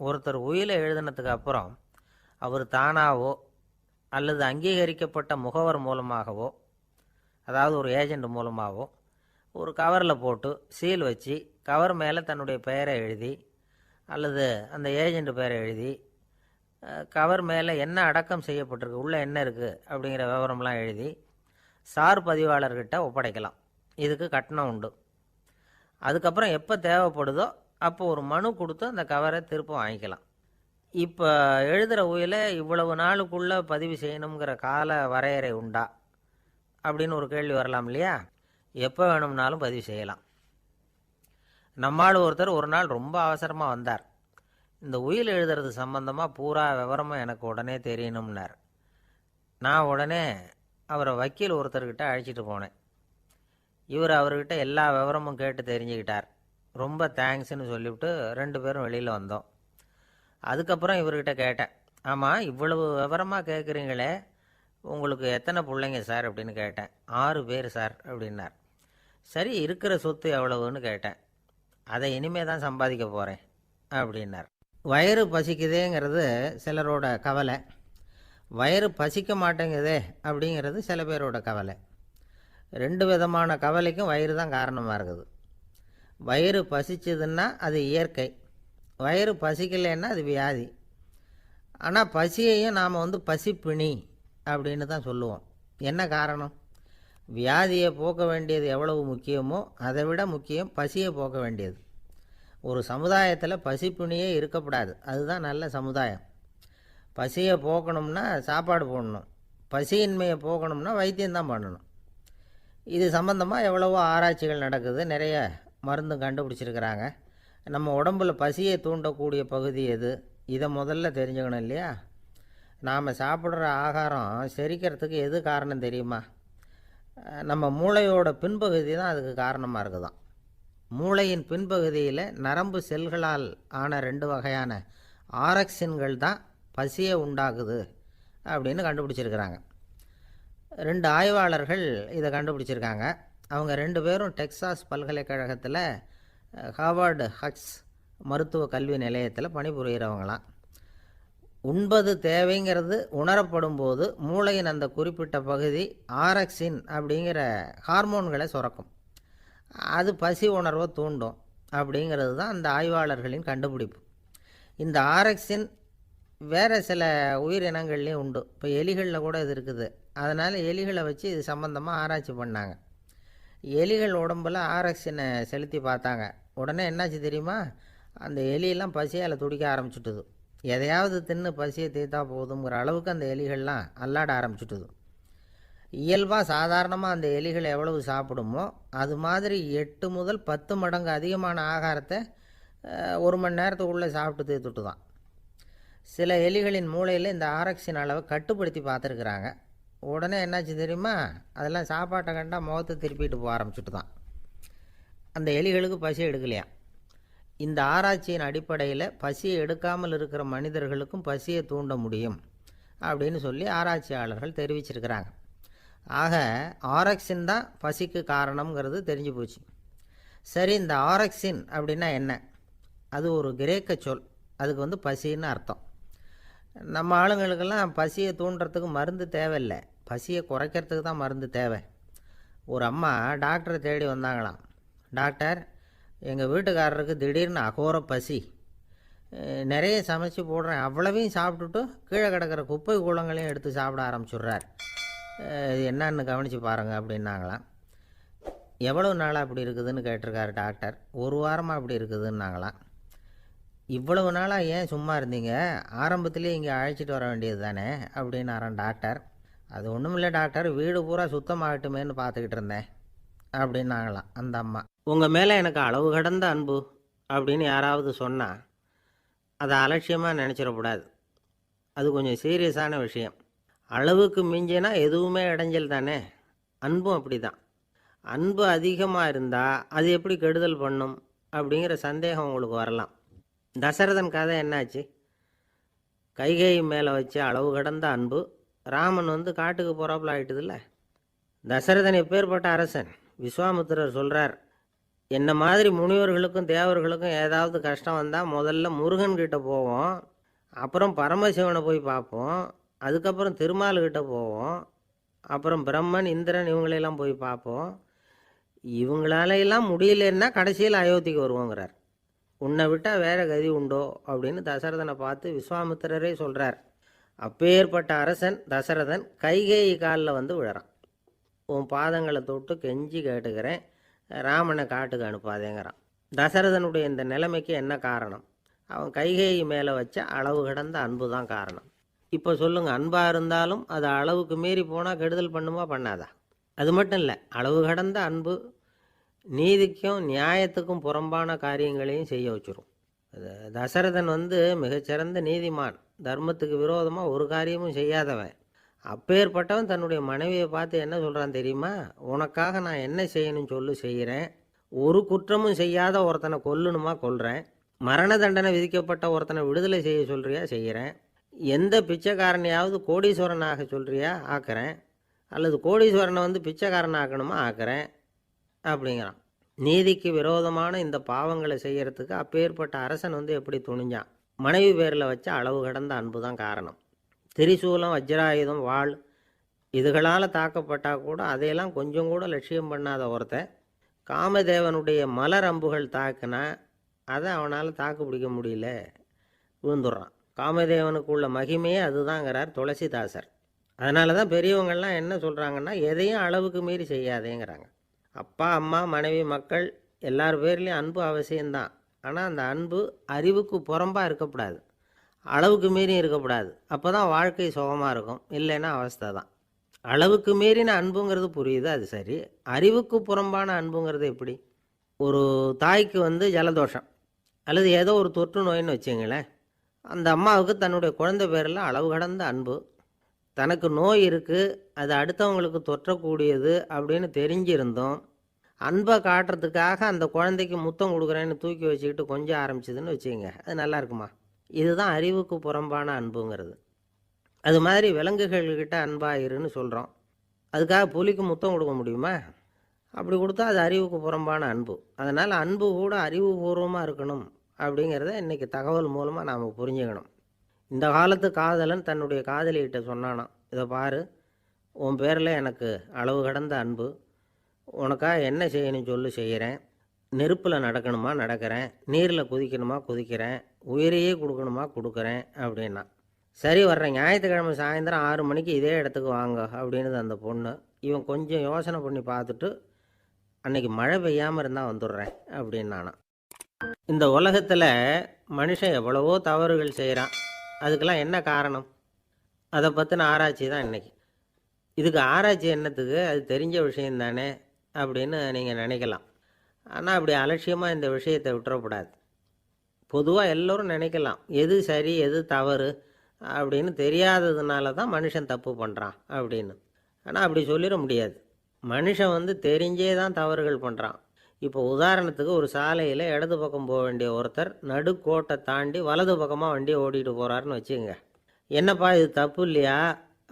Speaker 1: ஒருத்தர் உயிலை எழுதினதுக்கு அப்புறம் அவர் தானாவோ அல்லது அங்கீகரிக்கப்பட்ட முகவர் மூலமாகவோ, அதாவது ஒரு ஏஜெண்ட் மூலமாகவோ, ஒரு கவரில் போட்டு சீல் வச்சு கவர் மேலே தன்னுடைய பெயரை எழுதி அல்லது அந்த ஏஜெண்ட் பெயரை எழுதி கவர் மேலே என்ன அடக்கம் செய்யப்பட்டிருக்கு, உள்ளே என்ன இருக்குது அப்படிங்கிற விவரம்லாம் எழுதி சார் பதிவாளர்கிட்ட ஒப்படைக்கலாம். இதுக்கு கட்டணம் உண்டு. அதுக்கப்புறம் எப்போ தேவைப்படுதோ அப்போ ஒரு மனு கொடுத்து அந்த கவரை திரும்ப வாங்கிக்கலாம். இப்போ எழுதுகிற உயிலை இவ்வளவு நாளுக்குள்ளே பதிவு செய்யணுங்கிற கால வரையறை உண்டா அப்படின்னு ஒரு கேள்வி வரலாம் இல்லையா? எப்போ வேணும்னாலும் பதிவு செய்யலாம். நம்மால் ஒருத்தர் ஒரு நாள் ரொம்ப அவசரமாக வந்தார். இந்த உயில் எழுதுறது சம்பந்தமாக பூரா விவரமாக எனக்கு உடனே தெரியணும்னார். நான் உடனே அவரை வக்கீல் ஒருத்தர்கிட்ட அழைச்சிட்டு போனேன். இவர் அவர்கிட்ட எல்லா விவரமும் கேட்டு தெரிஞ்சுக்கிட்டார். ரொம்ப தேங்க்ஸ்ன்னு சொல்லிவிட்டு 2 பேரும் வெளியில் வந்தோம். அதுக்கப்புறம் இவர்கிட்ட கேட்டேன், ஆமாம் இவ்வளவு விவரமாக கேட்குறீங்களே, உங்களுக்கு எத்தனை பிள்ளைங்க சார் அப்படின்னு கேட்டேன். 6 பேர் சார் அப்படின்னார். சரி, இருக்கிற சொத்து எவ்வளவுன்னு கேட்டேன். அதை இனிமே தான் சம்பாதிக்க போகிறேன் அப்படின்னார். வயிறு பசிக்குதேங்கிறது சிலரோட கவலை, வயிறு பசிக்க மாட்டேங்குதே அப்படிங்கிறது சில பேரோட கவலை. 2 விதமான கவலைக்கும் வயிறு தான் காரணமாக இருக்குது. வயிறு பசிச்சதுன்னா அது இயற்கை, வயிறு பசிக்கலைன்னா அது வியாதி. ஆனால் பசியையும் நாம் பசிப்பிணி அப்படின்னு தான் சொல்லுவோம். என்ன காரணம்? வியாதியை போக்க வேண்டியது எவ்வளவு முக்கியமோ அதை விட முக்கியம் பசியை போக்க வேண்டியது. ஒரு சமுதாயத்தில் பசிப்பிணியே இருக்கக்கூடாது. அதுதான் நல்ல சமுதாயம். பசியை போக்கணும்னா சாப்பாடு போடணும், பசியின்மையை போக்கணும்னா வைத்தியம்தான் பண்ணணும். இது சம்பந்தமாக எவ்வளவோ ஆராய்ச்சிகள் நடக்குது, நிறைய மருந்து கண்டுபிடிச்சிருக்கிறாங்க. நம்ம உடம்பில் பசியை தூண்டக்கூடிய பகுதி எது, இதை முதல்ல தெரிஞ்சுக்கணும் இல்லையா? நாம் சாப்பிட்ற ஆகாரம் செரிக்கிறதுக்கு எது காரணம் தெரியுமா? நம்ம மூளையோட பின்பகுதி தான் அதுக்கு காரணமாக இருக்குதாம். மூளையின் பின்பகுதியில் நரம்பு செல்களால் ஆன 2 வகையான ஆரக்சின்கள் தான் பசியை உண்டாக்குது அப்படின்னு கண்டுபிடிச்சிருக்கிறாங்க. 2 ஆய்வாளர்கள் இதை கண்டுபிடிச்சிருக்காங்க. அவங்க 2 பேரும் டெக்சாஸ் பல்கலைக்கழகத்தில் ஹார்வர்டு ஹக்ஸ் மருத்துவ கல்வி நிலையத்தில் பணிபுரிகிறவங்களாம். உண்பது தேவைங்கிறது உணரப்படும் போது மூளையின் அந்த குறிப்பிட்ட பகுதி ஆரக்சின் அப்படிங்கிற ஹார்மோன்களை சுரக்கும். அது பசி உணர்வை தூண்டும் அப்படிங்கிறது தான் அந்த ஆய்வாளர்களின் கண்டுபிடிப்பு. இந்த ஆரக்சின் வேறு சில உயிரினங்கள்லேயும் உண்டு. இப்போ எலிகளில் கூட இது இருக்குது. அதனால் எலிகளை வச்சு இது சம்மந்தமாக ஆராய்ச்சி பண்ணாங்க. எலிகள் உடம்பில் ஆரக்சினை செலுத்தி பார்த்தாங்க. உடனே என்னாச்சு தெரியுமா? அந்த எலியெல்லாம் பசியால் துடிக்க ஆரம்பிச்சுட்டுது. எதையாவது தின்னு பசியை தீர்த்தா போதுங்கிற அளவுக்கு அந்த எலிகள்லாம் அல்லாட ஆரம்பிச்சுட்டுது. இயல்பாக சாதாரணமாக அந்த எலிகள் எவ்வளவு சாப்பிடுமோ அது மாதிரி 8 முதல் 10 மடங்கு அதிகமான ஆகாரத்தை 1 மணி நேரத்துக்குள்ளே சாப்பிட்டு தீர்த்துட்டு தான். சில எலிகளின் மூளையில் இந்த ஆரக்சின் அளவை கட்டுப்படுத்தி பார்த்துருக்குறாங்க. உடனே என்னாச்சு தெரியுமா? அதெல்லாம் சாப்பாட்டை கண்டால் முகத்தை திருப்பிட்டு போக ஆரம்பிச்சுட்டு தான். அந்த எலிகளுக்கு பசி எடுக்கலையா. இந்த ஆராய்ச்சியின் அடிப்படையில் பசியை எடுக்காமல் இருக்கிற மனிதர்களுக்கும் பசியை தூண்ட முடியும் அப்படின்னு சொல்லி ஆராய்ச்சியாளர்கள் தெரிவிச்சிருக்கிறாங்க. ஆக ஆரக்சின் தான் பசிக்கு காரணம்ங்கிறது தெரிஞ்சு போச்சு. சரி, இந்த ஆரக்சின் அப்படின்னா என்ன? அது ஒரு கிரேக்க சொல். அதுக்கு பசின்னு அர்த்தம். நம்ம ஆளுங்களுக்கெல்லாம் பசியை தூண்டுறதுக்கு மருந்து தேவையில்லை, பசியை குறைக்கிறதுக்கு தான் மருந்து தேவை. ஒரு அம்மா டாக்டரை தேடி வந்தாங்களாம். டாக்டர், எங்கள் வீட்டுக்காரருக்கு திடீர்னு அகோர பசி, நிறைய சமைச்சு போடுறேன், அவ்வளவையும் சாப்பிட்டுட்டு கீழே கிடக்கிற குப்பை கூலங்களையும் எடுத்து சாப்பிட ஆரம்பிச்சுட்றார், இது என்னன்னு கவனித்து பாருங்கள் அப்படின்னாங்களாம். எவ்வளோ நாளாக அப்படி இருக்குதுன்னு கேட்டிருக்காரு டாக்டர். 1 வாரமாக அப்படி இருக்குதுன்னாங்களாம். இவ்வளவு நாளாக ஏன் சும்மா இருந்தீங்க? ஆரம்பத்திலே இங்கே அழைச்சிட்டு வர வேண்டியது தானே அப்படின்னாரான் டாக்டர். அது ஒன்றும் இல்லை டாக்டர், வீடு பூரா சுத்தமாகட்டுமேன்னு பார்த்துக்கிட்டு இருந்தேன் அப்படின்னாங்களாம் அந்த அம்மா. உங்கள் மேலே எனக்கு அளவு கடந்த அன்பு அப்படின்னு யாராவது சொன்னால் அதை அலட்சியமாக நினச்சிடக்கூடாது. அது கொஞ்சம் சீரியஸான விஷயம். அளவுக்கு மிஞ்சினா எதுவுமே இடைஞ்சல் தானே. அன்பும் அப்படி தான். அன்பு அதிகமாக இருந்தால் அது எப்படி கெடுதல் பண்ணும் அப்படிங்கிற சந்தேகம் உங்களுக்கு வரலாம். தசரதன் கதை என்னாச்சு? கைகேயி மேலே வச்சு அளவு கடந்த அன்பு. ராமன் காட்டுக்கு போகிறாப்புல ஆகிட்டுதில்ல. தசரதன் எப்பேற்பட்ட அரசன்? விஸ்வாமித்திரர் சொல்கிறார், என்ன மாதிரி முனிவர்களுக்கும் தேவர்களுக்கும் ஏதாவது கஷ்டம் வந்தால் முதல்ல முருகன்கிட்ட போவோம், அப்புறம் பரமசிவனை போய் பார்ப்போம், அதுக்கப்புறம் திருமால்கிட்ட போவோம், அப்புறம் பிரம்மன் இந்திரன் இவங்களெல்லாம் போய் பார்ப்போம், இவங்களாலையெல்லாம் முடியலன்னா கடைசியில் அயோத்திக்கு வருவோங்கிறார். உன்னை விட்டால் வேறு கதி உண்டோ அப்படின்னு தசரதனை பார்த்து விஸ்வாமித்திரரே சொல்கிறார். அப்பேற்பட்ட அரசன் தசரதன் கைகேயி காலில் விழறான். உன் பாதங்களை தொட்டு கெஞ்சி கேட்டுக்கிறேன், ராமனை காட்டுக்கு அனுப்பாதேங்கிறான். தசரதனுடைய இந்த நிலைமைக்கு என்ன காரணம்? அவன் கைகேயி மேலே வச்ச அளவு கடந்த அன்பு தான் காரணம். இப்போ சொல்லுங்கள், அன்பாக இருந்தாலும் அது அளவுக்கு மீறி போனால் கெடுதல் பண்ணுமா பண்ணாதா? அது மட்டும் இல்லை, அளவு கடந்த அன்பு நீதிக்கும் நியாயத்துக்கும் புறம்பான காரியங்களையும் செய்ய வச்சிரும். தசரதன் மிகச்சிறந்த நீதிமான், தர்மத்துக்கு விரோதமாக ஒரு காரியமும் செய்யாதவன். அப்பேற்பட்டவன் தன்னுடைய மனைவியை பார்த்து என்ன சொல்கிறான் தெரியுமா? உனக்காக நான் என்ன செய்யணும்னு சொல்லி செய்கிறேன், ஒரு குற்றமும் செய்யாத ஒருத்தனை கொல்லணுமா கொல்கிறேன், மரண தண்டனை விதிக்கப்பட்ட ஒருத்தனை விடுதலை செய்ய சொல்கிறியா செய்கிறேன், எந்த பிச்சைக்காரனையாவது கோடீஸ்வரனாக சொல்கிறியா ஆக்கிறேன், அல்லது கோடீஸ்வரனை பிச்சைக்காரன் ஆக்கணுமா ஆக்கிறேன் அப்படிங்கிறான். நீதிக்கு விரோதமான இந்த பாவங்களை செய்யறதுக்கு அப்பேற்பட்ட அரசன் எப்படி துணிஞ்சான்? மனைவி பேரில் வச்ச அளவு கடந்த அன்பு தான் காரணம். திரிசூலம், வஜ்ராயுதம், வாள் இதுகளால் தாக்கப்பட்டால் கூட அதையெல்லாம் கொஞ்சம் கூட லட்சியம் பண்ணாத ஒருத்தன் காமதேவனுடைய மலர் அம்புகள் தாக்குனா அதை அவனால் தாக்கு பிடிக்க முடியல, விழுந்துடுறான். காமதேவனுக்கு உள்ள மகிமையே அதுதாங்கிறார் துளசிதாசர். அதனால தான் பெரியவங்கள்லாம் என்ன சொல்கிறாங்கன்னா, எதையும் அளவுக்கு மீறி செய்யாதேங்கிறாங்க. அப்பா அம்மா மனைவி மக்கள் எல்லார் பேர்லேயும் அன்பு அவசியம்தான். ஆனால் அந்த அன்பு அறிவுக்கு புறம்பாக இருக்கக்கூடாது, அளவுக்கு மீறி இருக்கக்கூடாது. அப்போ தான் வாழ்க்கை சுகமாக இருக்கும். இல்லைன்னா அவஸ்தை தான். அளவுக்கு மீறின அன்புங்கிறது புரியுது, அது சரி. அறிவுக்கு புறம்பான அன்புங்கிறது எப்படி? ஒரு தாய்க்கு ஜலதோஷம் அல்லது ஏதோ ஒரு தொற்று நோயின்னு வச்சுங்களேன். அந்த அம்மாவுக்கு தன்னுடைய குழந்தை பேரில் அளவு கடந்த அன்பு. தனக்கு நோய் இருக்குது, அது அடுத்தவங்களுக்கு தொற்றக்கூடியது அப்படின்னு தெரிஞ்சிருந்தோம் அன்பை காட்டுறதுக்காக அந்த குழந்தைக்கு முத்தம் கொடுக்குறேன்னு தூக்கி வச்சுக்கிட்டு கொஞ்சம் ஆரம்பிச்சதுன்னு வச்சுக்கோங்க, அது நல்லா இருக்குமா? இதுதான் அறிவுக்கு புறம்பான அன்புங்கிறது. அது மாதிரி விலங்குகள்கிட்ட அன்பாக இருன்னு சொல்கிறோம். அதுக்காக புலிக்கு முத்தம் கொடுக்க முடியுமா? அப்படி கொடுத்தா அது அறிவுக்கு புறம்பான அன்பு. அதனால் அன்பு கூட அறிவுபூர்வமாக இருக்கணும் அப்படிங்கிறத இன்றைக்கி தகவல் மூலமாக நாம் புரிஞ்சுக்கணும். இந்த காலத்து காதலன் தன்னுடைய காதலிகிட்ட சொன்னானாம், இதை பாரு, உன் பேரில் எனக்கு அளவு கடந்த அன்பு, உனக்காக என்ன செய்யணும் சொல்லு, செய்கிறேன். நெருப்பில் நடக்கணுமா நடக்கிறேன், நீரில் குதிக்கணுமா குதிக்கிறேன், உயிரையே கொடுக்கணுமா கொடுக்குறேன் அப்படின்னா. சரி, வர்றேன் ஞாயிற்றுக்கிழமை சாயந்தரம் 6 மணிக்கு இதே இடத்துக்கு வாங்க அப்படின்னுது அந்த பொண்ணு. இவன் கொஞ்சம் யோசனை பண்ணி பார்த்துட்டு, அன்னைக்கு மழை பெய்யாமல் இருந்தால் வந்துடுறேன் அப்படின்னானா. இந்த உலகத்தில் மனுஷன் எவ்வளவோ தவறுகள் செய்கிறான். அதுக்கெல்லாம் என்ன காரணம்? அதை பற்றின ஆராய்ச்சி தான் இன்றைக்கி. இதுக்கு ஆராய்ச்சி என்னத்துக்கு? அது தெரிஞ்ச விஷயம் தானே அப்படின்னு நீங்கள் நினைக்கலாம். ஆனால் அப்படி அலட்சியமாக இந்த விஷயத்தை விட்டுறக்கூடாது. பொதுவாக எல்லோரும் நினைக்கலாம், எது சரி எது தவறு அப்படின்னு தெரியாததுனால தான் மனுஷன் தப்பு பண்ணுறான் அப்படின்னு. ஆனால் அப்படி சொல்லிட முடியாது. மனுஷன் தெரிஞ்சே தான் தவறுகள் பண்ணுறான். இப்போ உதாரணத்துக்கு, ஒரு சாலையில் இடது பக்கம் போக வேண்டிய ஒருத்தர் நடுக்கோட்டை தாண்டி வலது பக்கமாக வண்டியை ஓட்டிகிட்டு போகிறாருன்னு வச்சுக்கோங்க. என்னப்பா இது தப்பு இல்லையா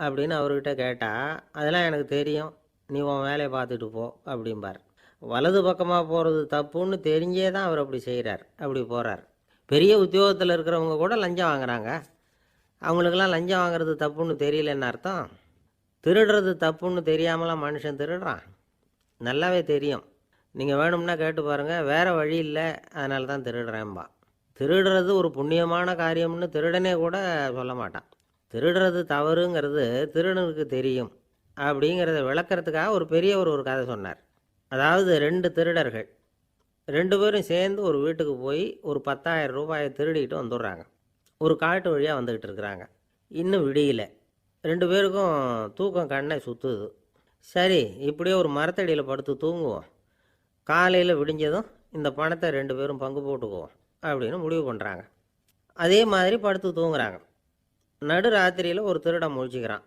Speaker 1: அப்படின்னு அவர்கிட்ட கேட்டால், அதெல்லாம் எனக்கு தெரியும், நீ உன் வேலையை பார்த்துட்டு போ அப்படிம்பார். வலது பக்கமாக போகிறது தப்புன்னு தெரிஞ்சே தான் அவர் அப்படி செய்கிறார், அப்படி போகிறார். பெரிய உத்தியோகத்தில் இருக்கிறவங்க கூட லஞ்சம் வாங்குறாங்க. அவங்களுக்கெல்லாம் லஞ்சம் வாங்குறது தப்புன்னு தெரியலன்னு அர்த்தம்? திருடுறது தப்புன்னு தெரியாமலாம் மனுஷன் திருடுறான்? நல்லாவே தெரியும். நீங்கள் வேணும்னா கேட்டு பாருங்கள், வேறு வழி இல்லை அதனால தான் திருடுறேன்பா. திருடுறது ஒரு புண்ணியமான காரியம்னு திருடனே கூட சொல்ல மாட்டான். திருடுறது தவறுங்கிறது திருடனுக்கு தெரியும் அப்படிங்கிறத விளக்கிறதுக்காக ஒரு பெரியவர் ஒரு கதை சொன்னார். அதாவது 2 திருடர்கள் 2 பேரும் சேர்ந்து ஒரு வீட்டுக்கு போய் ஒரு 10,000 ரூபாயை திருடிக்கிட்டு வந்துடுறாங்க. ஒரு காட்டு வழியாக வந்துக்கிட்டு இருக்கிறாங்க. இன்னும் விடியல. 2 பேருக்கும் தூக்கம் கண்ணை சுற்றுது. சரி, இப்படியே ஒரு மரத்தடியில் படுத்து தூங்குவோம், காலையில் விடிஞ்சதும் இந்த பணத்தை 2 பேரும் பங்கு போட்டுக்குவோம் அப்படின்னு முடிவு பண்ணுறாங்க. அதே மாதிரி படுத்து தூங்குறாங்க. நடு ராத்திரியில் ஒரு திருடன் முழிச்சிக்கிறான்.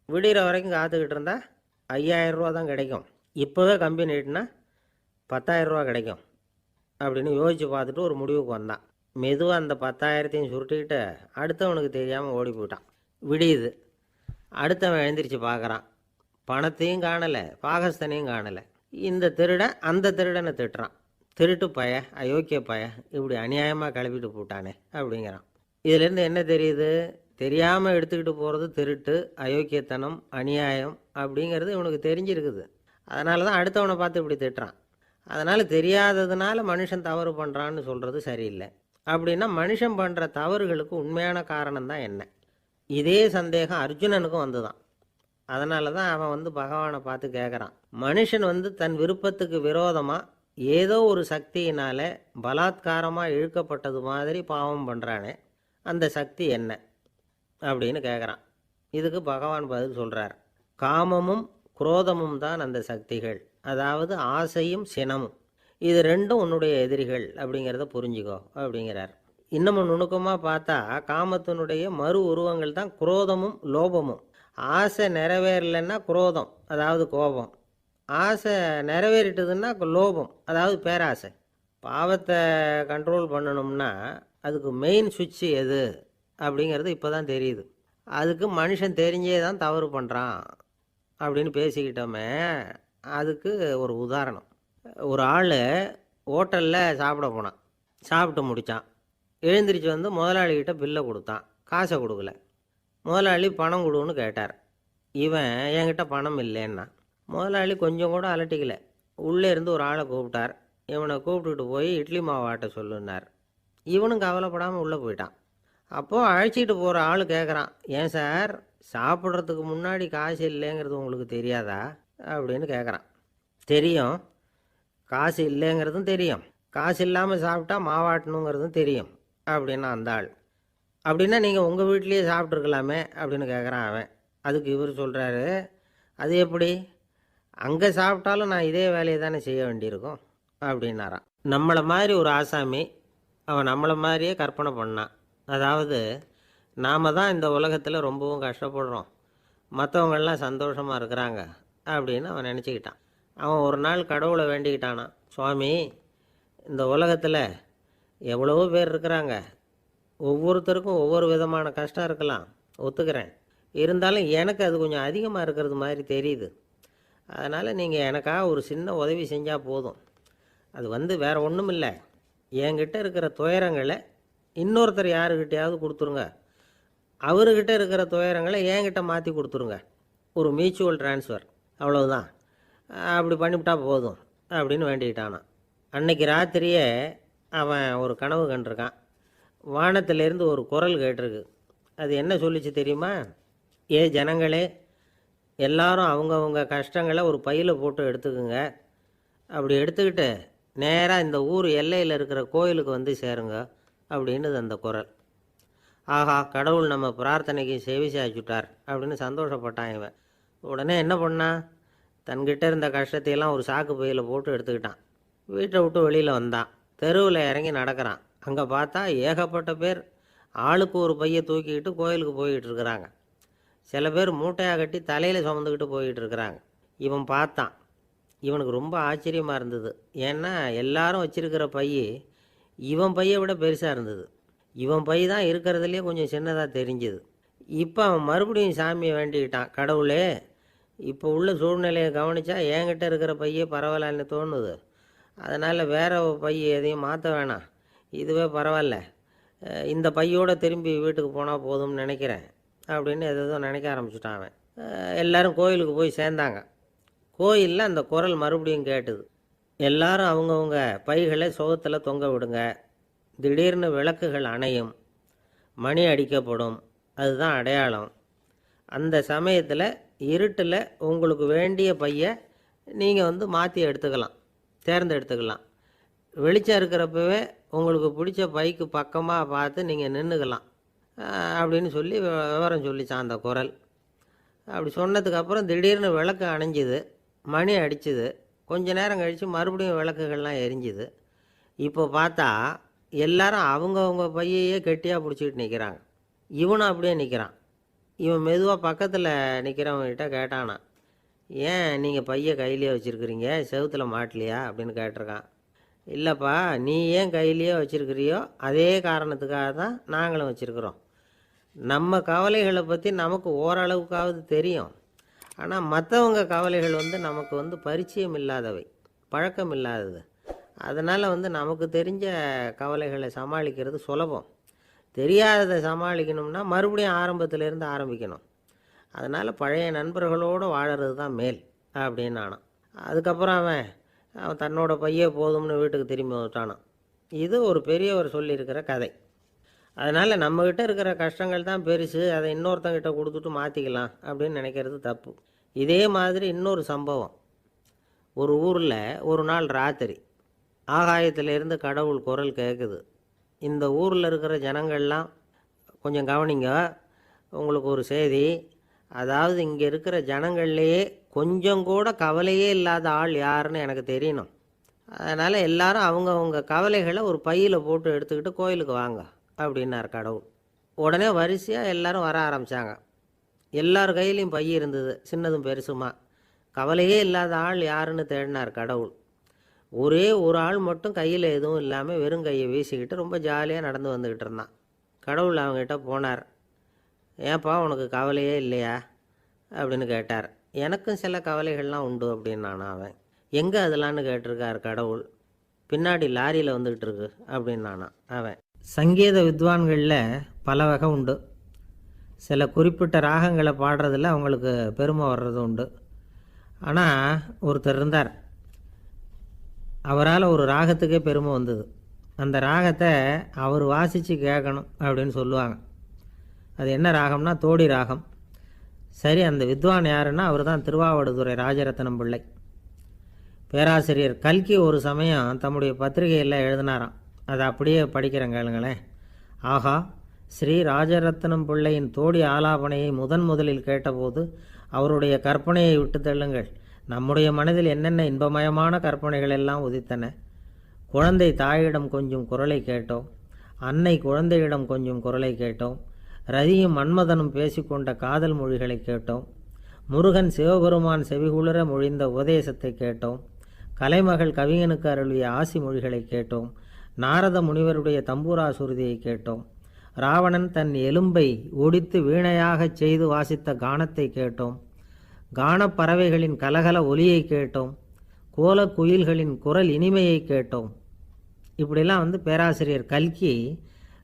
Speaker 1: விடிகிற வரைக்கும் காத்துக்கிட்டு இருந்தால் 5,000 ரூபா தான் கிடைக்கும், இப்போவே கம்பி நீட்டினா 10,000 ரூபா கிடைக்கும் அப்படின்னு யோசித்து பார்த்துட்டு ஒரு முடிவுக்கு வந்தான். மெதுவாக அந்த 10,000த்தையும் சுருட்டிக்கிட்டு அடுத்தவனுக்கு தெரியாமல் ஓடி போயிட்டான். விடியுது. அடுத்தவன் எழுந்திரிச்சு பார்க்குறான். பணத்தையும் காணலை, பாகஸ்தனையும் காணலை. இந்த திருடன் அந்த திருடனை திட்டுறான், திருட்டு பய, அயோக்கிய பய, இப்படி அநியாயமாக கிளப்பிட்டு போட்டானே அப்படிங்கிறான். இதிலேருந்து என்ன தெரியுது? தெரியாமல் எடுத்துக்கிட்டு போகிறது திருட்டு, அயோக்கியத்தனம், அநியாயம் அப்படிங்கிறது இவனுக்கு தெரிஞ்சிருக்குது. அதனால தான் அடுத்தவனை பார்த்து இப்படி திட்டுறான். அதனால் தெரியாததுனால மனுஷன் தவறு பண்ணுறான்னு சொல்கிறது சரியில்லை. அப்படின்னா மனுஷன் பண்ணுற தவறுகளுக்கு உண்மையான காரணம் தான் என்ன? இதே சந்தேகம் அர்ஜுனனுக்கும் வந்துதான். அதனால தான் அவன் பகவானை பார்த்து கேட்குறான், மனுஷன் தன் விருப்பத்துக்கு விரோதமாக ஏதோ ஒரு சக்தியினால் பலாத்காரமாக இழுக்கப்பட்டது மாதிரி பாவம் பண்ணுறானே, அந்த சக்தி என்ன அப்படின்னு கேட்குறான். இதுக்கு பகவான் பதில் சொல்கிறார், காமமும் குரோதமும் தான் அந்த சக்திகள், அதாவது ஆசையும் சினமும். இது 2ம் உன்னுடைய எதிரிகள் அப்படிங்கிறத புரிஞ்சுக்கோ அப்படிங்கிறார். இன்னமும் நுணுக்கமாக பார்த்தா காமத்தினுடைய மறு உருவங்கள் தான் குரோதமும் லோபமும். ஆசை நிறைவேறலைன்னா குரோதம், அதாவது கோபம். ஆசை நிறைவேறிட்டதுன்னா லோபம், அதாவது பேராசை. பாவத்தை கண்ட்ரோல் பண்ணணும்னா அதுக்கு மெயின் சுவிட்சு எது அப்படிங்கிறது இப்போ தான் தெரியுது. அதுக்கு மனுஷன் தெரிஞ்சே தான் தவறு பண்ணுறான் அப்படின்னு பேசிக்கிட்டோமே. அதுக்கு ஒரு உதாரணம். ஒரு ஆள் ஹோட்டலில் சாப்பிட போனான். சாப்பிட்டு முடித்தான். எழுந்திரிச்சு முதலாளிகிட்ட பில்லை கொடுத்தான். காசை கொடுக்கல. முதலாளி பணம் கொடுன்னு கேட்டார். இவன் என்கிட்ட பணம் இல்லைன்னா. முதலாளி கொஞ்சம் கூட அலட்டிக்கல. உள்ளே இருந்து ஒரு ஆளை கூப்பிட்டார். இவனை கூப்பிட்டுட்டு போய் இட்லி மாவு ஆட்ட சொல்லுன்னார். இவனும் கவலைப்படாமல் உள்ளே போயிட்டான். அப்போது அழைச்சிட்டு போகிற ஆள் கேட்குறான், ஏன் சார் சாப்பிட்றதுக்கு முன்னாடி காசு இல்லைங்கிறது உங்களுக்கு தெரியாதா அப்படின்னு கேட்குறான். தெரியும், காசு இல்லைங்கிறதும் தெரியும், காசு இல்லாமல் சாப்பிட்டா மாவாட்டணுங்கிறதும் தெரியும் அப்படின்னா அந்த ஆள். அப்படின்னா நீங்கள் உங்கள் வீட்லேயே சாப்பிட்ருக்கலாமே அப்படின்னு கேட்குறான் அவன். அதுக்கு இவர் சொல்கிறாரு, அது எப்படி, அங்கே சாப்பிட்டாலும் நான் இதே வேலையை தானே செய்ய வேண்டியிருக்கும் அப்படின்னாரான். நம்மளை மாதிரி ஒரு ஆசாமி அவன் நம்மளை மாதிரியே கற்பனை பண்ணான். அதாவது நாம் தான் இந்த உலகத்தில் ரொம்பவும் கஷ்டப்படுறோம், மற்றவங்கள்லாம் சந்தோஷமாக இருக்கிறாங்க அப்படின்னு அவன் நினச்சிக்கிட்டான். அவன் ஒரு நாள் கடவுளை வேண்டிக்கிட்டானான், சுவாமி இந்த உலகத்தில் எவ்வளவோ பேர் இருக்கிறாங்க, ஒவ்வொருத்தருக்கும் ஒவ்வொரு விதமான கஷ்டம் இருக்கலாம், ஒத்துக்கிறேன், இருந்தாலும் எனக்கு அது கொஞ்சம் அதிகமாக இருக்கிறது மாதிரி தெரியுது. அதனால் நீங்கள் எனக்காக ஒரு சின்ன உதவி செஞ்சால் போதும். அது வேறு ஒன்றும் இல்லை, என்கிட்ட இருக்கிற துயரங்களை இன்னொருத்தர் யாருக்கிட்டையாவது கொடுத்துருங்க, அவர்கிட்ட இருக்கிற துயரங்களை என்கிட்ட மாற்றி கொடுத்துருங்க, ஒரு மியூச்சுவல் ட்ரான்ஸ்ஃபர், அவ்வளவுதான், அப்படி பண்ணிவிட்டா போதும் அப்படின்னு வேண்டிக்கிட்டானான். அன்னைக்கு ராத்திரியே அவன் ஒரு கனவு கண்டிருக்கான். வானத்திலேருந்து ஒரு குரல் கேட்டிருக்கு. அது என்ன சொல்லிச்சு தெரியுமா? ஏ ஜனங்களே, எல்லாரும் அவங்கவுங்க கஷ்டங்களை ஒரு பையில் போட்டு எடுத்துக்குங்க, அப்படி எடுத்துக்கிட்டு நேராக இந்த ஊர் எல்லையில் இருக்கிற கோயிலுக்கு வந்து சேருங்க அப்படின்னுது அந்த குரல். ஆஹா, கடவுள் நம்ம பிரார்த்தனைக்கு செவி சாய்ச்சுட்டார் அப்படின்னு சந்தோஷப்பட்டான் இவன். உடனே என்ன பண்ணான், தன்கிட்ட இருந்த கஷ்டத்தையெல்லாம் ஒரு சாக்கு பையில் போட்டு எடுத்துக்கிட்டான். வீட்டை விட்டு வெளியில் வந்தான். தெருவில் இறங்கி நடக்கிறான். அங்கே பார்த்தா ஏகப்பட்ட பேர் ஆளுக்கு ஒரு பையை தூக்கிக்கிட்டு கோயிலுக்கு போய்கிட்டு இருக்கிறாங்க. சில பேர் மூட்டையாக கட்டி தலையில் சுமந்துக்கிட்டு போய்கிட்டு இருக்கிறாங்க. இவன் பார்த்தான். இவனுக்கு ரொம்ப ஆச்சரியமாக இருந்தது. ஏன்னா எல்லாரும் வச்சிருக்கிற பை இவன் பையை விட பெருசாக இருந்தது. இவன் பை தான் இருக்கிறதுலேயே கொஞ்சம் சின்னதாக தெரிஞ்சுது. இப்போ அவன் மறுபடியும் சாமியை வேண்டிக்கிட்டான், கடவுளே இப்போ உள்ள சூழ்நிலையை கவனித்தா என்கிட்ட இருக்கிற பையே பரவாயில்லன்னு தோணுது, அதனால் வேற பை எதையும் மாற்ற வேணாம், இதுவே பரவாயில்ல, இந்த பையோடு திரும்பி வீட்டுக்கு போனால் போதும்னு நினைக்கிறேன் அப்படின்னு எதோ நினைக்க ஆரம்பிச்சுட்டான் அவன். எல்லோரும் கோயிலுக்கு போய் சேர்ந்தாங்க. கோயிலில் அந்த குரல் மறுபடியும் கேட்டுது. எல்லாரும் அவங்கவுங்க பைகளை சுகத்தில் தொங்க விடுங்க, திடீர்னு விளக்குகள் அணையும், மணி அடிக்கப்படும், அதுதான் அடையாளம். அந்த சமயத்தில் இருட்டில் உங்களுக்கு வேண்டிய பையை நீங்கள் மாற்றி எடுத்துக்கலாம், தேர்ந்தெடுத்துக்கலாம். வெளிச்சம் இருக்கிறப்பவே உங்களுக்கு பிடிச்ச பைக்கு பக்கமாக பார்த்து நீங்கள் நின்றுக்கலாம் அப்படின்னு சொல்லி விவரம் சொல்லிச்சான் அந்த குரல். அப்படி சொன்னதுக்கப்புறம் திடீர்னு விளக்கு அணைஞ்சிது, மணி அடிச்சுது. கொஞ்ச நேரம் கழித்து மறுபடியும் விளக்குகள்லாம் எரிஞ்சுது. இப்போ பார்த்தா எல்லாரும் அவங்கவுங்க பையையே கெட்டியாக பிடிச்சிக்கிட்டு நிற்கிறாங்க. இவனும் அப்படியே நிற்கிறான். இவன் மெதுவாக பக்கத்தில் நிற்கிறவங்ககிட்ட கேட்டானா, ஏன் நீங்கள் பையை கையிலேயே வச்சுருக்கிறீங்க, செவுத்தில் மாட்டலையா அப்படின்னு கேட்டிருக்கான். இல்லைப்பா, நீ ஏன் கையிலேயே வச்சுருக்கிறியோ அதே காரணத்துக்காக தான் நாங்களும் வச்சுருக்குறோம். நம்ம கவலைகளை பற்றி நமக்கு ஓரளவுக்காவது தெரியும், ஆனால் மற்றவங்க கவலைகள் நமக்கு பரிச்சயம் இல்லாதவை, பழக்கம் இல்லாதது. அதனால் நமக்கு தெரிஞ்ச கவலைகளை சமாளிக்கிறது சுலபம். தெரியாததை சமாளிக்கணும்னா மறுபடியும் ஆரம்பத்திலேருந்து ஆரம்பிக்கணும். அதனால் பழைய நண்பர்களோடு வாழறது தான் மேல் அப்படின்னு நானான். அதுக்கப்புறம் அவன் தன்னோட பையே போதும்னு வீட்டுக்கு திரும்பி வந்துட்டானான். இது ஒரு பெரியவர் சொல்லியிருக்கிற கதை. அதனால் நம்மக்கிட்ட இருக்கிற கஷ்டங்கள் தான் பெருசு, அதை இன்னொருத்தங்கிட்ட கொடுத்துட்டு மாற்றிக்கலாம் அப்படின்னு நினைக்கிறது தப்பு. இதே மாதிரி இன்னொரு சம்பவம். ஒரு ஊரில் ஒரு நாள் ராத்திரி ஆகாயத்திலேருந்து கடவுள் குரல் கேட்குது. இந்த ஊரில் இருக்கிற ஜனங்கள்லாம் கொஞ்சம் கவனிங்க, உங்களுக்கு ஒரு செய்தி. அதாவது இங்கே இருக்கிற ஜனங்கள்லேயே கொஞ்சம் கூட கவலையே இல்லாத ஆள் யாருன்னு எனக்கு தெரியணும். அதனால் எல்லாரும் அவங்கவுங்க கவலைகளை ஒரு பையில் போட்டு எடுத்துக்கிட்டு கோயிலுக்கு வாங்க அப்படின்னார் கடவுள். உடனே வரிசையாக எல்லாரும் வர ஆரம்பித்தாங்க. எல்லார் கையிலையும் பை இருந்தது, சின்னதும் பெருசுமா. கவலையே இல்லாத ஆள் யாருன்னு தேடினார் கடவுள். ஒரே ஒரு ஆள் மட்டும் கையில் எதுவும் இல்லாமல் வெறும் கையை வீசிக்கிட்டு ரொம்ப ஜாலியாக நடந்து வந்துக்கிட்டு இருந்தான். கடவுள் அவங்ககிட்ட போனார். ஏன்ப்பா உனக்கு கவலையே இல்லையா அப்படின்னு கேட்டார். எனக்கும் சில கவலைகள்லாம் உண்டு அப்படின்னு அவன். எங்கே அதெல்லாம்னு கேட்டிருக்கார் கடவுள். பின்னாடி லாரியில் வந்துக்கிட்டு இருக்கு அப்படின்னு அவன். சங்கீத வித்வான்களில் பல வகை உண்டு. சில குறிப்பிட்ட ராகங்களை பாடுறதில் அவங்களுக்கு பெருமை வர்றது உண்டு. ஆனால் ஒருத்தர் இருந்தார், அவரால் ஒரு ராகத்துக்கே பெருமை வந்தது. அந்த ராகத்தை அவர் வாசித்து கேட்கணும் அப்படின்னு சொல்லுவாங்க. அது என்ன ராகம்னா தோடி ராகம். சரி, அந்த வித்வான் யாருன்னா அவர் தான் திருவாவடுதுறை ராஜரத்னம் பிள்ளை. பேராசிரியர் கல்கி ஒரு சமயம் தம்முடைய பத்திரிகையில் எழுதினாராம். அதை அப்படியே படிக்கிறேன் கேளுங்களேன். ஆகா, ஸ்ரீ ராஜரத்னம் பிள்ளையின் தோடி ஆலாபனையை முதலில் கேட்டபோது அவருடைய கற்பனையை விட்டு தள்ளுங்கள். நம்முடைய மனதில் என்னென்ன இன்பமயமான கற்பனைகள் எல்லாம் உதித்தன. குழந்தை தாயிடம் கொஞ்சம் குரலை கேட்டோம், அன்னை குழந்தையிடம் கொஞ்சம் குரலை கேட்டோம், ரதியும் மன்மதனும் பேசிக்கொண்ட காதல் மொழிகளை கேட்டோம், முருகன் சிவபெருமான் செவிகுளிர மொழிந்த உபதேசத்தை கேட்டோம், கலைமகள் கவிஞனுக்கு அருளிய ஆசி மொழிகளை கேட்டோம், நாரத முனிவருடைய தம்பூரா சுருதியை கேட்டோம், ராவணன் தன் எலும்பை ஒடித்து வீணையாகச் செய்து வாசித்த கானத்தை கேட்டோம், கானப்பறவைகளின் கலகல ஒலியை கேட்டோம், கோலக் குயில்களின் குரல் இனிமையை கேட்டோம். இப்படிலாம் பேராசிரியர் கல்கி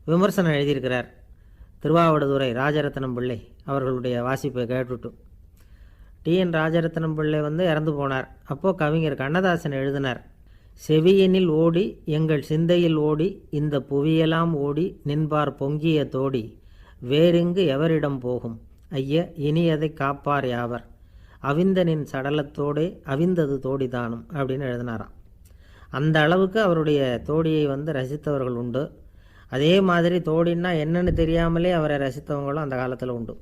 Speaker 1: விமர்சனம் எழுதியிருக்கிறார். திருவாவடுதுறை ராஜரத்னம் பிள்ளை அவர்களுடைய வாசிப்பை கேட்டுட்டு டிஎன் ராஜரத்னம் பிள்ளை இறந்து போனார். அப்போது கவிஞர் கண்ணதாசன் எழுதினார், செவியனில் ஓடி எங்கள் சிந்தையில் ஓடி இந்த புவியெல்லாம் ஓடி நின்பார் பொங்கிய தோடி வேறெங்கு எவரிடம் போகும் ஐய இனி அதை காப்பார் யாவர் அவிந்தனின் சடலத்தோடே அவிந்தது தோடிதானும் அப்படின்னு எழுதினாராம். அந்த அளவுக்கு அவருடைய தோடியை ரசித்தவர்கள் உண்டு. அதே மாதிரி தோடின்னா என்னன்னு தெரியாமலே அவரை ரசித்தவங்களும் அந்த காலத்தில் உண்டு.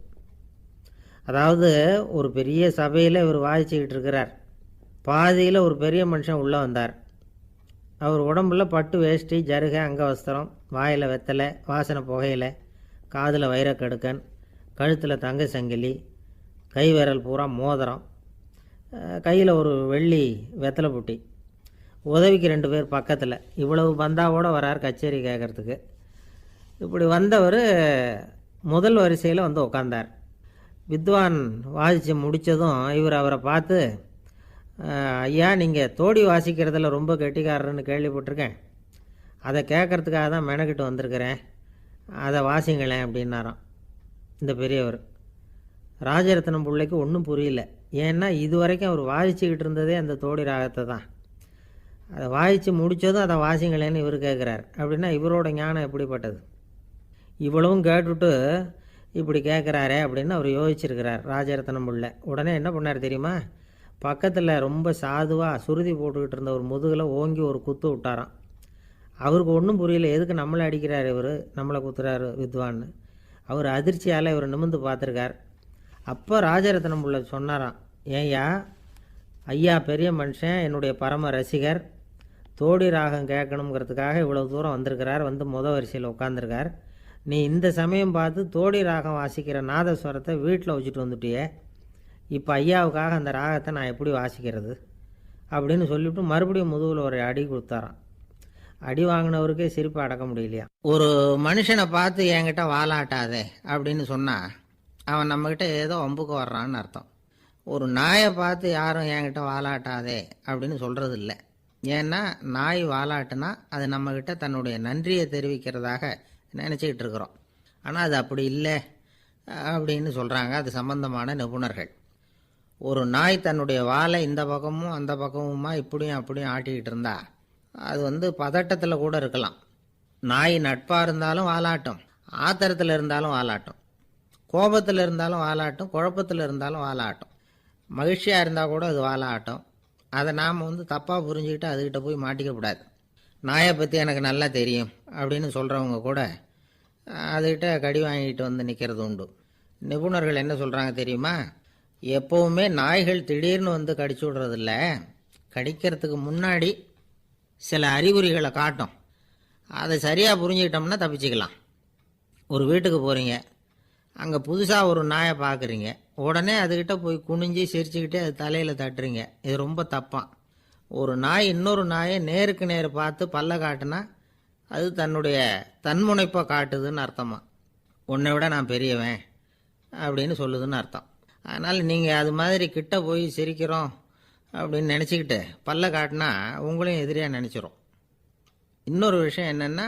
Speaker 1: அதாவது ஒரு பெரிய சபையில் இவர் வாசிச்சுக்கிட்டு இருக்கிறார். பாதியில் ஒரு பெரிய மனுஷன் உள்ளே வந்தார். அவர் உடம்புல பட்டு வேஷ்டி, ஜருகை, அங்கவஸ்திரம், வாயில் வெத்தலை, வாசனை புகையில, காதில் வைரக்கடுக்கன், கழுத்தில் தங்க சங்கிலி, கை விரல் பூரா மோதிரம், கையில் ஒரு வெள்ளி வெத்தலை புட்டி, உதவிக்கு 2 பேர் பக்கத்தில். இவ்வளவு பந்தாவோடு வரார் கச்சேரி கேட்குறதுக்கு. இப்படி வந்தவர் முதல் வரிசையில் உட்கார்ந்தார். வித்வான் வாசித்து முடித்ததும் இவர் அவரை பார்த்து, ஐயா, நீங்கள் தோடி வாசிக்கிறதுல ரொம்ப கெட்டிக்காரர்னு கேள்விப்பட்டிருக்கேன், அதை கேட்குறதுக்காக தான் மெனக்கிட்டு வந்திருக்கிறேன், அதை வாசிங்களேன் அப்படின்னாராம் இந்த பெரியவர். ராஜரத்னம் பிள்ளைக்கு ஒன்றும் புரியல. ஏன்னா இது வரைக்கும் அவர் வாசிச்சுக்கிட்டு இருந்ததே அந்த தோடி ராகத்தை தான். அதை வாசித்து முடித்ததும் அதை வாசிங்களேன்னு இவர் கேட்குறார். அப்படின்னா இவரோட ஞானம் எப்படிப்பட்டது? இவ்வளவும் கேட்டுவிட்டு இப்படி கேட்குறாரே அப்படின்னு அவர் யோசிச்சிருக்கிறார் ராஜரத்னம் பிள்ளை. உடனே என்ன பண்ணார் தெரியுமா? பக்கத்தில் ரொம்ப சாதுவாக சுருதி போட்டுக்கிட்டு இருந்த ஒரு முதுகில் ஓங்கி ஒரு குத்து விட்டாராம். அவருக்கு ஒன்றும் புரியல, எதுக்கு நம்மளை அடிக்கிறார் இவர், நம்மளை குத்துறாரு வித்வான்னு. அவர் அதிர்ச்சியால் இவர் நிமிர்ந்து பார்த்துருக்கார். அப்போ ராஜரத்னம் பிள்ளை சொன்னாராம், ஏய்யா ஐயா பெரிய மனுஷன், என்னுடைய பரம ரசிகர், தோடி ராகம் கேட்கணுங்கிறதுக்காக இவ்வளோ தூரம் வந்திருக்கிறார், வரிசையில் உட்காந்துருக்கார். நீ இந்த சமயம் பார்த்து தோடி ராகம் வாசிக்கிற நாதஸ்வரத்தை வீட்டில் வச்சுட்டு வந்துட்டியே, இப்போ ஐயாவுக்காக அந்த ராகத்தை நான் எப்படி வாசிக்கிறது அப்படின்னு சொல்லிவிட்டு மறுபடியும் முதுகில் ஒரு அடி கொடுத்தாராம். அடி வாங்கினவருக்கே சிரிப்பு அடக்க முடியலையா. ஒரு மனுஷனை பார்த்து என்கிட்ட வாலாட்டாதே அப்படின்னு சொன்னால் அவன் நம்மக்கிட்ட ஏதோ வம்புக்கு வர்றான்னு அர்த்தம். ஒரு நாயை பார்த்து யாரும் என்கிட்ட வாலாட்டாதே அப்படின்னு சொல்கிறது இல்லை. ஏன்னா நாய் வாலாட்டுனா அது நம்மக்கிட்ட தன்னுடைய நன்றியை தெரிவிக்கிறதாக நினச்சிக்கிட்டு இருக்கிறோம். ஆனால் அது அப்படி இல்லை அப்படின்னு சொல்கிறாங்க அது சம்பந்தமான நிபுணர்கள். ஒரு நாய் தன்னுடைய வாலை இந்த பக்கமும் அந்த பக்கமுமா இப்படியும் அப்படியும் ஆட்டிக்கிட்டு இருந்தா அது பதட்டத்தில் கூட இருக்கலாம். நாய் நட்பாக இருந்தாலும் வாலாட்டும், ஆத்திரத்தில் இருந்தாலும் வாலாட்டும், கோபத்தில் இருந்தாலும் வாலாட்டும், குழப்பத்தில் இருந்தாலும் வாலாட்டும், மகிழ்ச்சியாக இருந்தால் கூட அது வாலாட்டும். அதை நாம் தப்பாக புரிஞ்சுக்கிட்டு அதுக்கிட்ட போய் மாட்டிக்கக்கூடாது. நாயை பற்றி எனக்கு நல்லா தெரியும் அப்படின்னு சொல்கிறவங்க கூட அதுக்கிட்ட கடி வாங்கிட்டு நிற்கிறது உண்டு. நிபுணர்கள் என்ன சொல்கிறாங்க தெரியுமா? எப்போவுமே நாய்கள் திடீர்னு கடிச்சு விடுறதில்ல, கடிக்கிறதுக்கு முன்னாடி சில அறிகுறிகளை காட்டும். அதை சரியாக புரிஞ்சுக்கிட்டோம்னா தப்பிச்சுக்கலாம். ஒரு வீட்டுக்கு போகிறீங்க, அங்கே புதுசாக ஒரு நாயை பார்க்குறீங்க, உடனே அதுக்கிட்ட போய் குனிஞ்சி சிரிச்சுக்கிட்டே அது தலையில் தட்டுறீங்க. இது ரொம்ப தப்பான். ஒரு நாய் இன்னொரு நாயை நேருக்கு நேர் பார்த்து பல்ல காட்டுனா அது தன்னுடைய தன்முனைப்பை காட்டுதுன்னு அர்த்தமா. உன்னை விட நான் பெரியவன் அப்படின்னு சொல்லுதுன்னு அர்த்தம். அதனால் நீங்கள் அது மாதிரி கிட்ட போய் சிரிக்கிறோம் அப்படின்னு நினச்சிக்கிட்டு பல்ல காட்டினா உங்களையும் எதிரியாக நினச்சிரும். இன்னொரு விஷயம் என்னென்னா,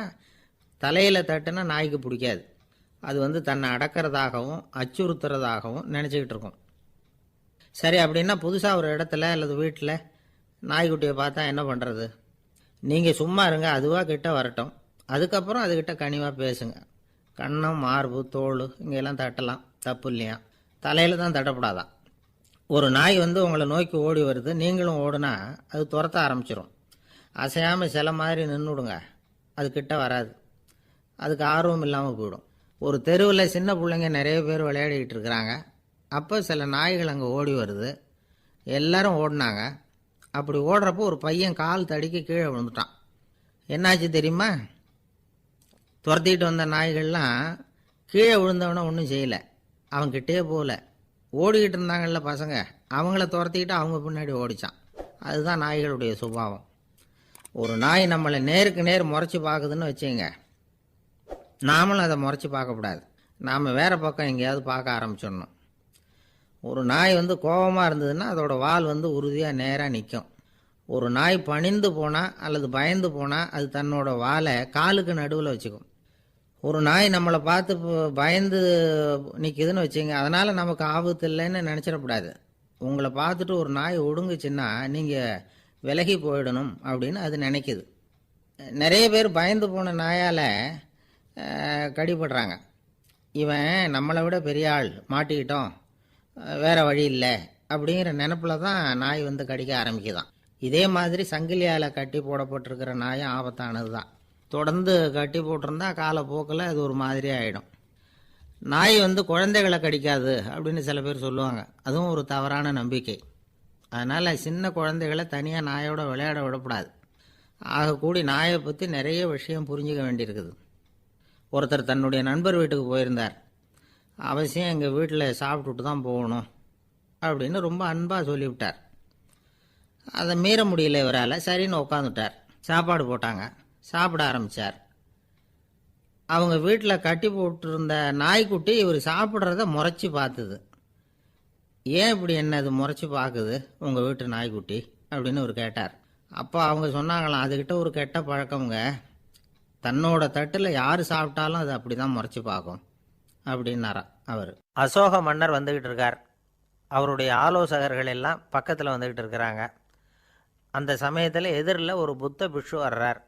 Speaker 1: தலையில் தட்டுனா நாய்க்கு பிடிக்காது. அது தன்னை அடக்கிறதாகவும் அச்சுறுத்துறதாகவும் நினச்சிக்கிட்டு இருக்கும். சரி, அப்படின்னா புதுசாக ஒரு இடத்துல அல்லது வீட்டில் நாய்க்குட்டியை பார்த்தா என்ன பண்ணுறது? நீங்கள் சும்மா இருங்க, அதுவாக கிட்ட வரட்டும். அதுக்கப்புறம் அதுக்கிட்ட கனிவாக பேசுங்க. கன்னம், மார்பு, தோல் இங்கெல்லாம் தட்டலாம், தப்பு இல்லையா? தலையில் தான் தட்டப்படாதான். ஒரு நாய் வந்து உங்களை நோக்கி ஓடி வருது, நீங்களும் ஓடுனா அது துரத்த ஆரம்பிச்சிடும். அசையாமல் சில மாதிரி நின்றுடுங்க, அது கிட்ட வராது. அதுக்கு ஆர்வம் இல்லாமல் போயிடும். ஒரு தெருவில் சின்ன பிள்ளைங்க நிறைய பேர் விளையாடிக்கிட்டு இருக்கிறாங்க. அப்போ சில நாய்கள் அங்கே ஓடி வருது. எல்லாரும் ஓடினாங்க. அப்படி ஓடுறப்போ ஒரு பையன் கால் தடிக்க கீழே விழுந்துட்டான். என்னாச்சு தெரியுமா? துரத்திட்டு வந்த நாய்கள்லாம் கீழே விழுந்தவன ஒன்றும் செய்யலை, அவன்கிட்டே போகல. ஓடிக்கிட்டு இருந்தாங்கல்ல பசங்க, அவங்கள துரத்திக்கிட்டு அவங்க பின்னாடி ஓடிச்சான். அதுதான் நாய்களுடைய சுபாவம். ஒரு நாய் நம்மளை நேருக்கு நேர் முறைச்சி பார்க்குதுன்னு வச்சுங்க, நாமளும் அதை முறைச்சி பார்க்கக்கூடாது. நாம் வேறு பக்கம் எங்கேயாவது பார்க்க ஆரம்பிச்சிடணும். ஒரு நாய் வந்து கோபமாக இருந்ததுன்னா அதோட வால் வந்து உறுதியாக நேராக நிற்கும். ஒரு நாய் பணிந்து போனால் அல்லது பயந்து போனால் அது தன்னோட வாலை காலுக்கு நடுவில் வச்சுக்கும். ஒரு நாய் நம்மளை பார்த்து பயந்து நிற்கிதுன்னு வச்சுங்க, அதனால் நமக்கு ஆபத்து இல்லைன்னு நினச்சிடக்கூடாது. உங்களை பார்த்துட்டு ஒரு நாய் ஒடுங்குச்சுன்னா நீங்கள் விலகி போயிடணும் அப்படின்னு அது நினைக்குது. நிறைய பேர் பயந்து போன நாயால் கடிபடுறாங்க. இவன் நம்மளை விட பெரிய ஆள், மாட்டிக்கிட்டோம், வேறு வழி இல்லை அப்படிங்கிற நினப்பில் தான் நாய் வந்து கடிக்க ஆரம்பிக்குதான். இதே மாதிரி சங்கிலியால் கட்டி போடப்பட்டிருக்கிற நாயும் ஆபத்தானது தான். தொடர்ந்து கட்டி போட்டிருந்தா காலப்போக்கில் அது ஒரு மாதிரி ஆகிடும். நாய் வந்து குழந்தைகளை கடிக்காது அப்படின்னு சில பேர் சொல்லுவாங்க. அதுவும் ஒரு தவறான நம்பிக்கை. அதனால் சின்ன குழந்தைகளை தனியாக நாயோட விளையாட விடக்கூடாது. ஆகக்கூடி நாயை பற்றி நிறைய விஷயம் புரிஞ்சிக்க வேண்டியிருக்குது. ஒருத்தர் தன்னுடைய நண்பர் வீட்டுக்கு போயிருந்தார். அவசியம் எங்கள் வீட்டில் சாப்பிட்டுட்டு தான் போகணும் அப்படின்னு ரொம்ப அன்பாக சொல்லிவிட்டார். அதை மீற முடியல இவரால். சரின்னு உட்காந்துட்டார். சாப்பாடு போட்டாங்க, சாப்பிட ஆரம்பித்தார். அவங்க வீட்டில் கட்டி போட்டிருந்த நாய்க்குட்டி இவர் சாப்பிட்றத முறைச்சி பார்த்துது. ஏன் இப்படி என்ன அது முறைச்சி பார்க்குது உங்கள் வீட்டு நாய்க்குட்டி அப்படின்னு அவர் கேட்டார். அப்போ அவங்க சொன்னாங்களாம், அதுக்கிட்ட ஒரு கெட்ட பழக்கம்ங்க, தன்னோட தட்டில் யார் சாப்பிட்டாலும் அது அப்படி தான் முறைச்சி பார்க்கும் அப்படின்னாரா அவர். அசோக மன்னர் வந்துக்கிட்டு இருக்கார். அவருடைய ஆலோசகர்கள் எல்லாம் பக்கத்தில் வந்துக்கிட்டு இருக்கிறாங்க. அந்த சமயத்தில் எதிரில் ஒரு புத்த பிக்ஷு வர்றார்.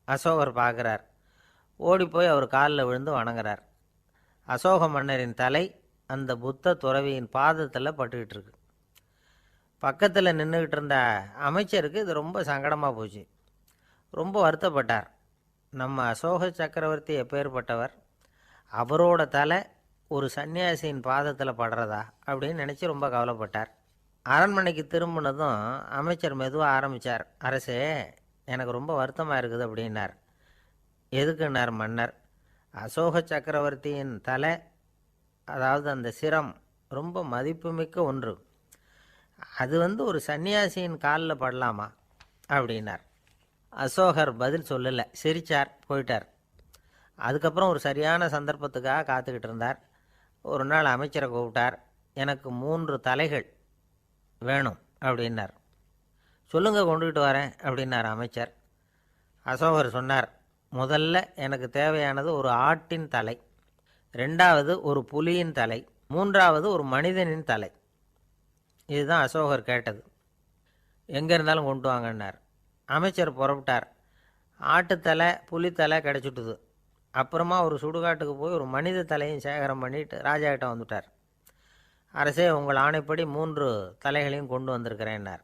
Speaker 1: அசோகர் பார்க்குறார். ஓடி போய் அவர் காலில் விழுந்து வணங்குறார். அசோக மன்னரின் தலை அந்த புத்த துறவியின் பாதத்தில் பட்டுக்கிட்டு இருக்கு. பக்கத்தில் நின்றுக்கிட்டு இருந்த அமைச்சருக்கு இது ரொம்ப சங்கடமாக போச்சு. ரொம்ப வருத்தப்பட்டார். நம்ம அசோக சக்கரவர்த்தி எப்பேற்பட்டவர், அவரோட தலை ஒரு சன்னியாசியின் பாதத்தில் படுறதா அப்படின்னு நினச்சி ரொம்ப கவலைப்பட்டார். அரண்மனைக்கு திரும்பினதும் அமைச்சர் மெதுவாக ஆரம்பித்தார். அரசே, எனக்கு ரொம்ப வருத்தமாக இருக்குது அப்படின்னார். எதுக்குன்னார் மன்னர். அசோக சக்கரவர்த்தியின் தலை, அதாவது அந்த சிரம், ரொம்ப மதிப்புமிக்க ஒன்று. அது வந்து ஒரு சன்னியாசியின் காலில் படலாமா அப்படின்னார். அசோகர் பதில் சொல்லலை, சிரித்தார், போயிட்டார். அதுக்கப்புறம் ஒரு சரியான சந்தர்ப்பத்துக்காக காத்துக்கிட்டு இருந்தார். ஒரு நாள் அமைச்சரை கூப்பிட்டார். எனக்கு 3 தலைகள் வேணும் அப்படின்னார். சொல்லுங்கள், கொண்டுகிட்டு வரேன் அப்படின்னார் அமைச்சர். அசோகர் சொன்னார், முதல்ல எனக்கு தேவையானது ஒரு ஆட்டின் தலை, 2வது ஒரு புலியின் தலை, 3வது ஒரு மனிதனின் தலை. இதுதான் அசோகர் கேட்டது. எங்கே இருந்தாலும் கொண்டு வாங்கன்னார். அமைச்சர் புறப்பட்டார். ஆட்டுத்தலை, புலித்தலை கிடச்சிட்டுது. அப்புறமா ஒரு சுடுகாட்டுக்கு போய் ஒரு மனித தலையும் சேகரம் பண்ணிட்டு ராஜாக்கிட்ட வந்துட்டார். அரசே, உங்கள் ஆணைப்படி 3 தலைகளையும் கொண்டு வந்திருக்கிறேன்னார்.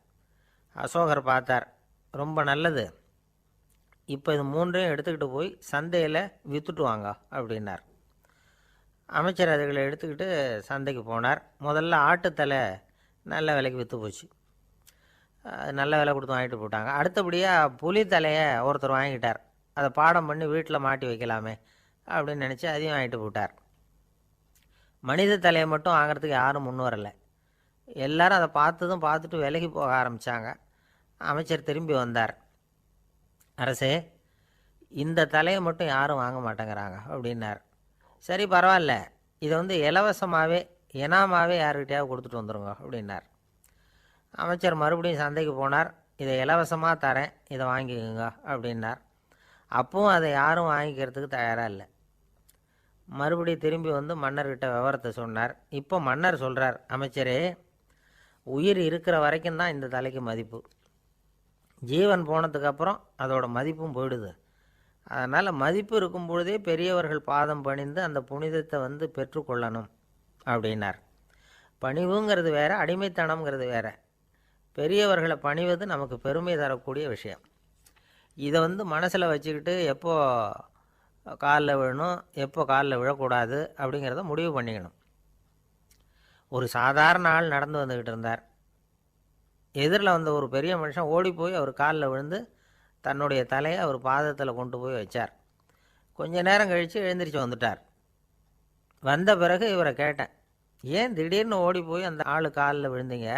Speaker 1: அசோகர் பார்த்தார். ரொம்ப நல்லது, இப்போ இது 3ஐயும் எடுத்துக்கிட்டு போய் சந்தையில் விற்றுட்டு வாங்க அப்படின்னார். அமைச்சர் அதுகளை எடுத்துக்கிட்டு சந்தைக்கு போனார். முதல்ல ஆட்டுத்தலை நல்ல விலைக்கு விற்று போச்சு. நல்ல விலை கொடுத்து வாங்கிட்டு போட்டாங்க. அடுத்தபடியாக புலி தலையை ஒருத்தர் வாங்கிட்டார். அதை பாடம் பண்ணி வீட்டில் மாட்டி வைக்கலாமே அப்படின்னு நினச்சி அதையும் வாங்கிட்டு போட்டார். மனித தலையை மட்டும் வாங்கிறதுக்கு யாரும் முன் வரலை. எல்லாரும் அதை பார்த்துட்டு விலகி போக ஆரம்பித்தாங்க. அமைச்சர் திரும்பி வந்தார். அரசே, இந்த தலையை மட்டும் யாரும் வாங்க மாட்டேங்கிறாங்க அப்படின்னார். சரி, பரவாயில்ல, இதை வந்து இலவசமாகவே இனாமாவே யாருக்கிட்டையாவது கொடுத்துட்டு வந்துடுங்க அப்படின்னார். அமைச்சர் மறுபடியும் சந்தைக்கு போனார். இதை இலவசமாக தரேன், இதை வாங்கிக்கோங்க அப்படின்னார். அப்பவும் அதை யாரும் வாங்கிக்கிறதுக்கு தயாராக இல்லை. மறுபடியும் திரும்பி வந்து மன்னர்கிட்ட விவரத்தை சொன்னார். இப்போ மன்னர் சொல்கிறார், அமைச்சரே, உயிர் இருக்கிற வரைக்கும் தான் இந்த தலைக்கு மதிப்பு. ஜீவன் போனதுக்கப்புறம் அதோட மதிப்பும் போயிடுது. அதனால் மதிப்பு இருக்கும் பொழுதே பெரியவர்கள் பாதம் பணிந்து அந்த புனிதத்தை பெற்றுக்கொள்ளணும் அப்படின்னார். பணிவுங்கிறது வேற, அடிமைத்தனம்ங்கிறது வேற. பெரியவர்களை பணிவது நமக்கு பெருமை தரக்கூடிய விஷயம். இதை மனசில் வச்சுக்கிட்டு எப்போ காலில் விழணும், எப்போ காலில் விழக்கூடாது அப்படிங்கிறத முடிவு பண்ணிக்கணும். ஒரு சாதாரண ஆள் நடந்து வந்துக்கிட்டு இருந்தார். எதிரில் வந்த ஒரு பெரிய மனுஷன் ஓடி போய் அவர் காலில் விழுந்து தன்னுடைய தலையை அவர் பாதத்தில் கொண்டு போய் வச்சார். கொஞ்ச நேரம் கழித்து எழுந்திரிச்சு வந்துட்டார். வந்த பிறகு இவரை கேட்டேன், ஏன் திடீர்னு ஓடி போய் அந்த ஆள் காலில் விழுந்தீங்க,